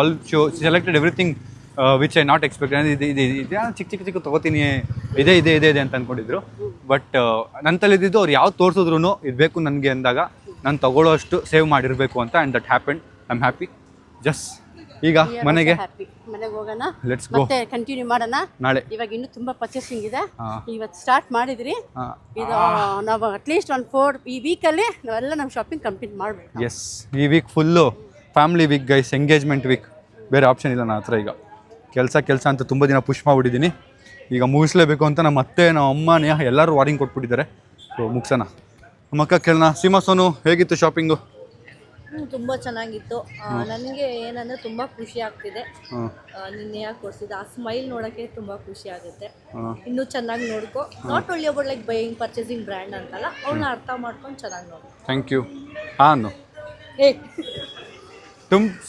selected everything which I not expected. ಇದು ಚಿಕ್ಕ ತೊಗೋತೀನಿ, ಇದೆ ಅಂತ ಅಂದ್ಕೊಂಡಿದ್ರು. ಬಟ್ ನನ್ನ ತಲೆದಿದ್ದು ಅವ್ರು ಯಾವ್ದು ತೋರಿಸಿದ್ರು ಇದು ಬೇಕು ನನಗೆ ಅಂದಾಗ ನಾನು ತಗೊಳ್ಳೋ ಅಷ್ಟು ಸೇವ್ ಮಾಡಿರಬೇಕು ಅಂತ. And that happened. I am happy. Just ಈಗ ಮನೆಗೆ ಹೋಗೋಣ, ಲೆಟ್ಸ್ ಗೋ. ಮತ್ತೆ ಕಂಟಿನ್ಯೂ ಮಾಡೋಣ ನಾಳೆ. ಇವಾಗ ಇನ್ನೂ ತುಂಬ ಪರ್ಚೇಸಿಂಗ್ ಇದೆ. ಇವತ್ತು ಸ್ಟಾರ್ಟ್ ಮಾಡಿದ್ರಿ, ಇದು ನಾವು ಅಟ್ಲೀಸ್ಟ್ ಒಂದು 4 ಈ ವೀಕಲ್ಲಿ ನಾವೆಲ್ಲ ನಮ್ಮ ಶಾಪಿಂಗ್ ಕಂಪ್ಲೀಟ್ ಮಾಡಬೇಕು. ಎಸ್, ಈ week full family week guys, engagement week. ಬೇರೆ ಆಪ್ಷನ್ ಇಲ್ಲ ನನ್ನ ಹತ್ರ. ಈಗ ಕೆಲಸ ಅಂತ ತುಂಬ ದಿನ ಪುಷ್ ಮಾಡಿಬಿಟ್ಟಿದ್ದೀನಿ. ಈಗ ಮುಗಿಸ್ಲೇಬೇಕು ಅಂತ ನಮ್ಮ ಅತ್ತೆ, ನಮ್ಮ ಅಮ್ಮನೇ ಎಲ್ಲರೂ ವಾರಿಂಗ್ ಕೊಟ್ಬಿಟ್ಟಿದ್ದಾರೆ. ಸೊ ಮುಗಿಸೋಣ. ನಮ್ಮ ಅಕ್ಕ ಕೇಳೋಣ. ಸೀಮಾ ಸೋನು ಹೇಗಿತ್ತು ಶಾಪಿಂಗು? ತುಂಬ ಚೆನ್ನಾಗಿತ್ತು. ನನಗೆ ಏನಂದರೆ ತುಂಬ ಖುಷಿ ಆಗ್ತಿದೆ. ನಿನ್ನೆ ಯಾಕೆ ಕೊಡಿಸಿದ್ದು ಆ ಸ್ಮೈಲ್ ನೋಡೋಕ್ಕೆ ತುಂಬ ಖುಷಿ ಆಗುತ್ತೆ. ಇನ್ನೂ ಚೆನ್ನಾಗಿ ನೋಡ್ಕೊ. Not only about like buying purchasing brand ಅಂತಲ್ಲ, ಅವಳನ್ನ ಅರ್ಥ ಮಾಡ್ಕೊಂಡು ಚೆನ್ನಾಗಿ ನೋಡು. Thank you. ಹಾಂ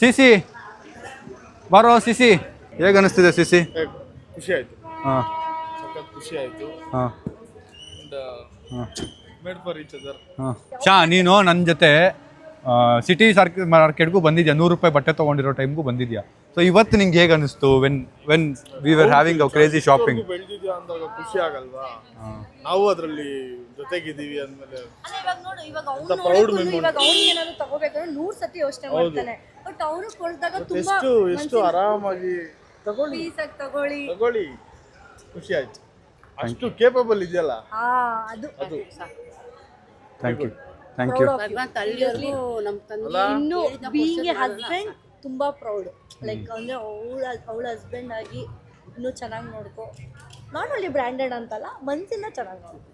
ಸಿಸಿ ಬಾರೋ. ಸಿಸಿ ಹೇಗೆ ಅನಿಸ್ತಿದೆ? ಸಿಸಿ ಖುಷಿ ಆಯಿತು. ಹಾಂ, ಸಖತ್ ಖುಷಿ ಆಯಿತು. ಹಾಂ, ಮೇಡ್ ಫಾರ್ ಈಚ್ ಅದರ್. ಹಾಂ ನೀನು ನನ್ನ ಜೊತೆ ಸಿಟಿ ಮಾರ್ಕೆಟ್ಗೂ ಬಂದಿದ್ಯಾ, 100 ರೂಪಾಯಿ ಬಟ್ಟೆ ತೊಗೊಂಡಿರೋ ಟೈಮ್ಗೂ ಬಂದಿದ್ಯಾ. ಸೊ ಇವತ್ತು ನಿಂಗೆ ಹೇಗೆ ಅನಿಸ್ತು? When we were having a crazy shopping? ಬೆಳೆದಿದ್ಯಾ ಅಂದಾಗ ಖುಷಿ ಆಗಲ್ವಾ? ನಾವು ಅದರಲ್ಲಿ ಜೊತೆಗಿದ್ದೀವಿ ಅಂದಮೇಲೆ ಏನಾದ್ರು ತಗೋಬೇಕಾದ್ರೆ 100 ಸತಿ ಯೋಚನೆ ಮಾಡ್ತಾನೆ. ಬಟ್ ಅವರು ಕೊಡಿಸಿದಾಗ ತುಂಬಾ ಎಷ್ಟು ಆರಾಮಾಗಿ ತಗೊಳ್ಳಿ ಖುಷಿ ಆಯ್ತು. ಅಷ್ಟು ಕೇಪಬಲ್ ಇದೆಯಲ್ಲ ಅದು ಥ್ಯಾಂಕ್ ಯು. ನಮ್ಮ ತಂದೆ ಇನ್ನು ಬೀಯಿಂಗ್ ಎ ಹಸ್ಬೆಂಡ್ ತುಂಬಾ ಪ್ರೌಡ್. ಲೈಕ್ ಅಂದ್ರೆ ಅವಳ ಹಸ್ಬೆಂಡ್ ಆಗಿ ಇನ್ನೂ ಚೆನ್ನಾಗಿ ನೋಡ್ಕೊ. ನಾಟ್ ಓನ್ಲಿ ಬ್ರ್ಯಾಂಡೆಡ್ ಅಂತಲ್ಲ, ಮನ್ಸಿಂದ ಚೆನ್ನಾಗಿ ನೋಡ್ಕೊ.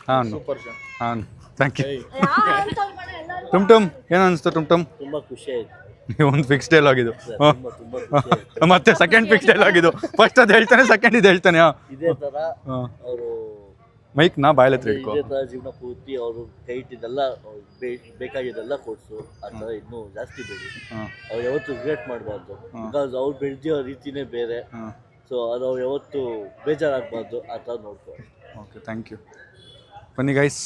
ಹಾಂ ಹಾಂ, ಥ್ಯಾಂಕ್ ಯು. ಟುಮ್ ಏನು ಅನಿಸ್ತು? ಟುಮ್ ತುಂಬಾ ಖುಷಿ ಆಯ್ತು. ಒಂದು ಫಿಕ್ಸ್ ಡೈಲಾಗ್ ಇದು. ಮತ್ತೆ ಸೆಕೆಂಡ್ ಫಿಕ್ಸ್ ಡೈಲಾಗ್ ಇದು. ಫಸ್ಟ್ ಅದು ಹೇಳ್ತಾನೆ, ಸೆಕೆಂಡ್ ಇದು ಹೇಳ್ತಾನೆ. ಇದೇ ತರ ಅವರು ಮೈಕ್ ನಾ ಬಾಯ್ ಹತ್ರ ಇಟ್ಕೋ. ಇದೇ ತರ ಜೀವನ ಪೂರ್ತಿ ಅವರು ಕೈ ಇಟ್ಟಿದ್ದೆಲ್ಲ ಬೇಕಾಗಿದ್ದೆಲ್ಲ ಕೊಡ್ಸು. ಆ ಥರ ಇನ್ನೂ ಜಾಸ್ತಿ ಬೆಳಿ. ಅವ್ರು ಯಾವತ್ತು ರಿಗ್ರೆಟ್ ಮಾಡಬಾರ್ದು. ಬಿಕಾಸ್ ಅವ್ರು ಬೆಳೆದಿರೋ ರೀತಿನೇ ಬೇರೆ. ಸೊ ಅದು ಅವ್ರು ಯಾವತ್ತು ಬೇಜಾರಾಗಬಾರ್ದು. ಆ ಥರ ನೋಡ್ಕೊ. Okay, thank you. ಬನ್ನಿ ಗೈಸ್,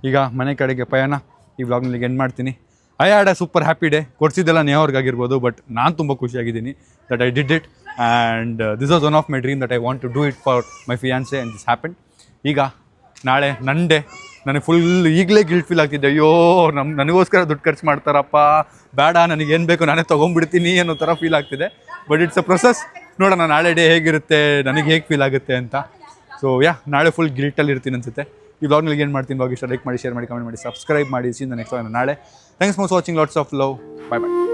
ಈಗ ಮನೆ ಕಡೆಗೆ ಪಯಣ. ಈ ವ್ಲಾಗ್ನಲ್ಲಿ ಎಂಡ್ ಮಾಡ್ತೀನಿ. I had a super happy day. ಕೊಡ್ಸಿದ್ದೆಲ್ಲ ನೇಹವ್ರಿಗಾಗಿರ್ಬೋದು, ಬಟ್ ನಾನು ತುಂಬ ಖುಷಿಯಾಗಿದ್ದೀನಿ that I did it. And this was one of my dream that I want to do it for my fiance and this happen. ಈಗ ನಾಳೆ ನನ್ನ day. ನನಗೆ full ಈಗಲೇ ಗಿಲ್ಟ್ ಫೀಲ್ ಆಗ್ತಿದ್ದೆ. ಅಯ್ಯೋ ನನಗೋಸ್ಕರ ದುಡ್ಡು ಖರ್ಚು ಮಾಡ್ತಾರಪ್ಪ, ಬೇಡ ನನಗೇನು ಬೇಕು ನಾನೇ ತೊಗೊಂಡ್ಬಿಡ್ತೀನಿ ಅನ್ನೋ ಥರ ಫೀಲ್ ಆಗ್ತಿದೆ. But it's a process. ನೋಡೋಣ ನಾಳೆ ಡೇ ಹೇಗಿರುತ್ತೆ, ನನಗೆ ಹೇಗೆ ಫೀಲ್ ಆಗುತ್ತೆ ಅಂತ. ಸೊ ನಾಳೆ ಫುಲ್ ಗಿಲ್ಟಲ್ಲಿ ಇರ್ತೀನಿ ಅನ್ಸುತ್ತೆ. ಈ ವ್ಲಾಗ್ನಲ್ಲಿ ಏನು ಮಾಡ್ತೀನಿ, ವ್ಲಾಗ್ ಇಷ್ಟ ಲೈಕ್ ಮಾಡಿ, ಶೇರ್ ಮಾಡಿ, ಕಮೆಂಟ್ ಮಾಡಿ, ಸಬ್ಸ್ಕ್ರೈಬ್ ಮಾಡಿ. ನೆಕ್ಸ್ಟ್ ನಾಳೆ. Thanks for watching. Lots of love. Bye bye.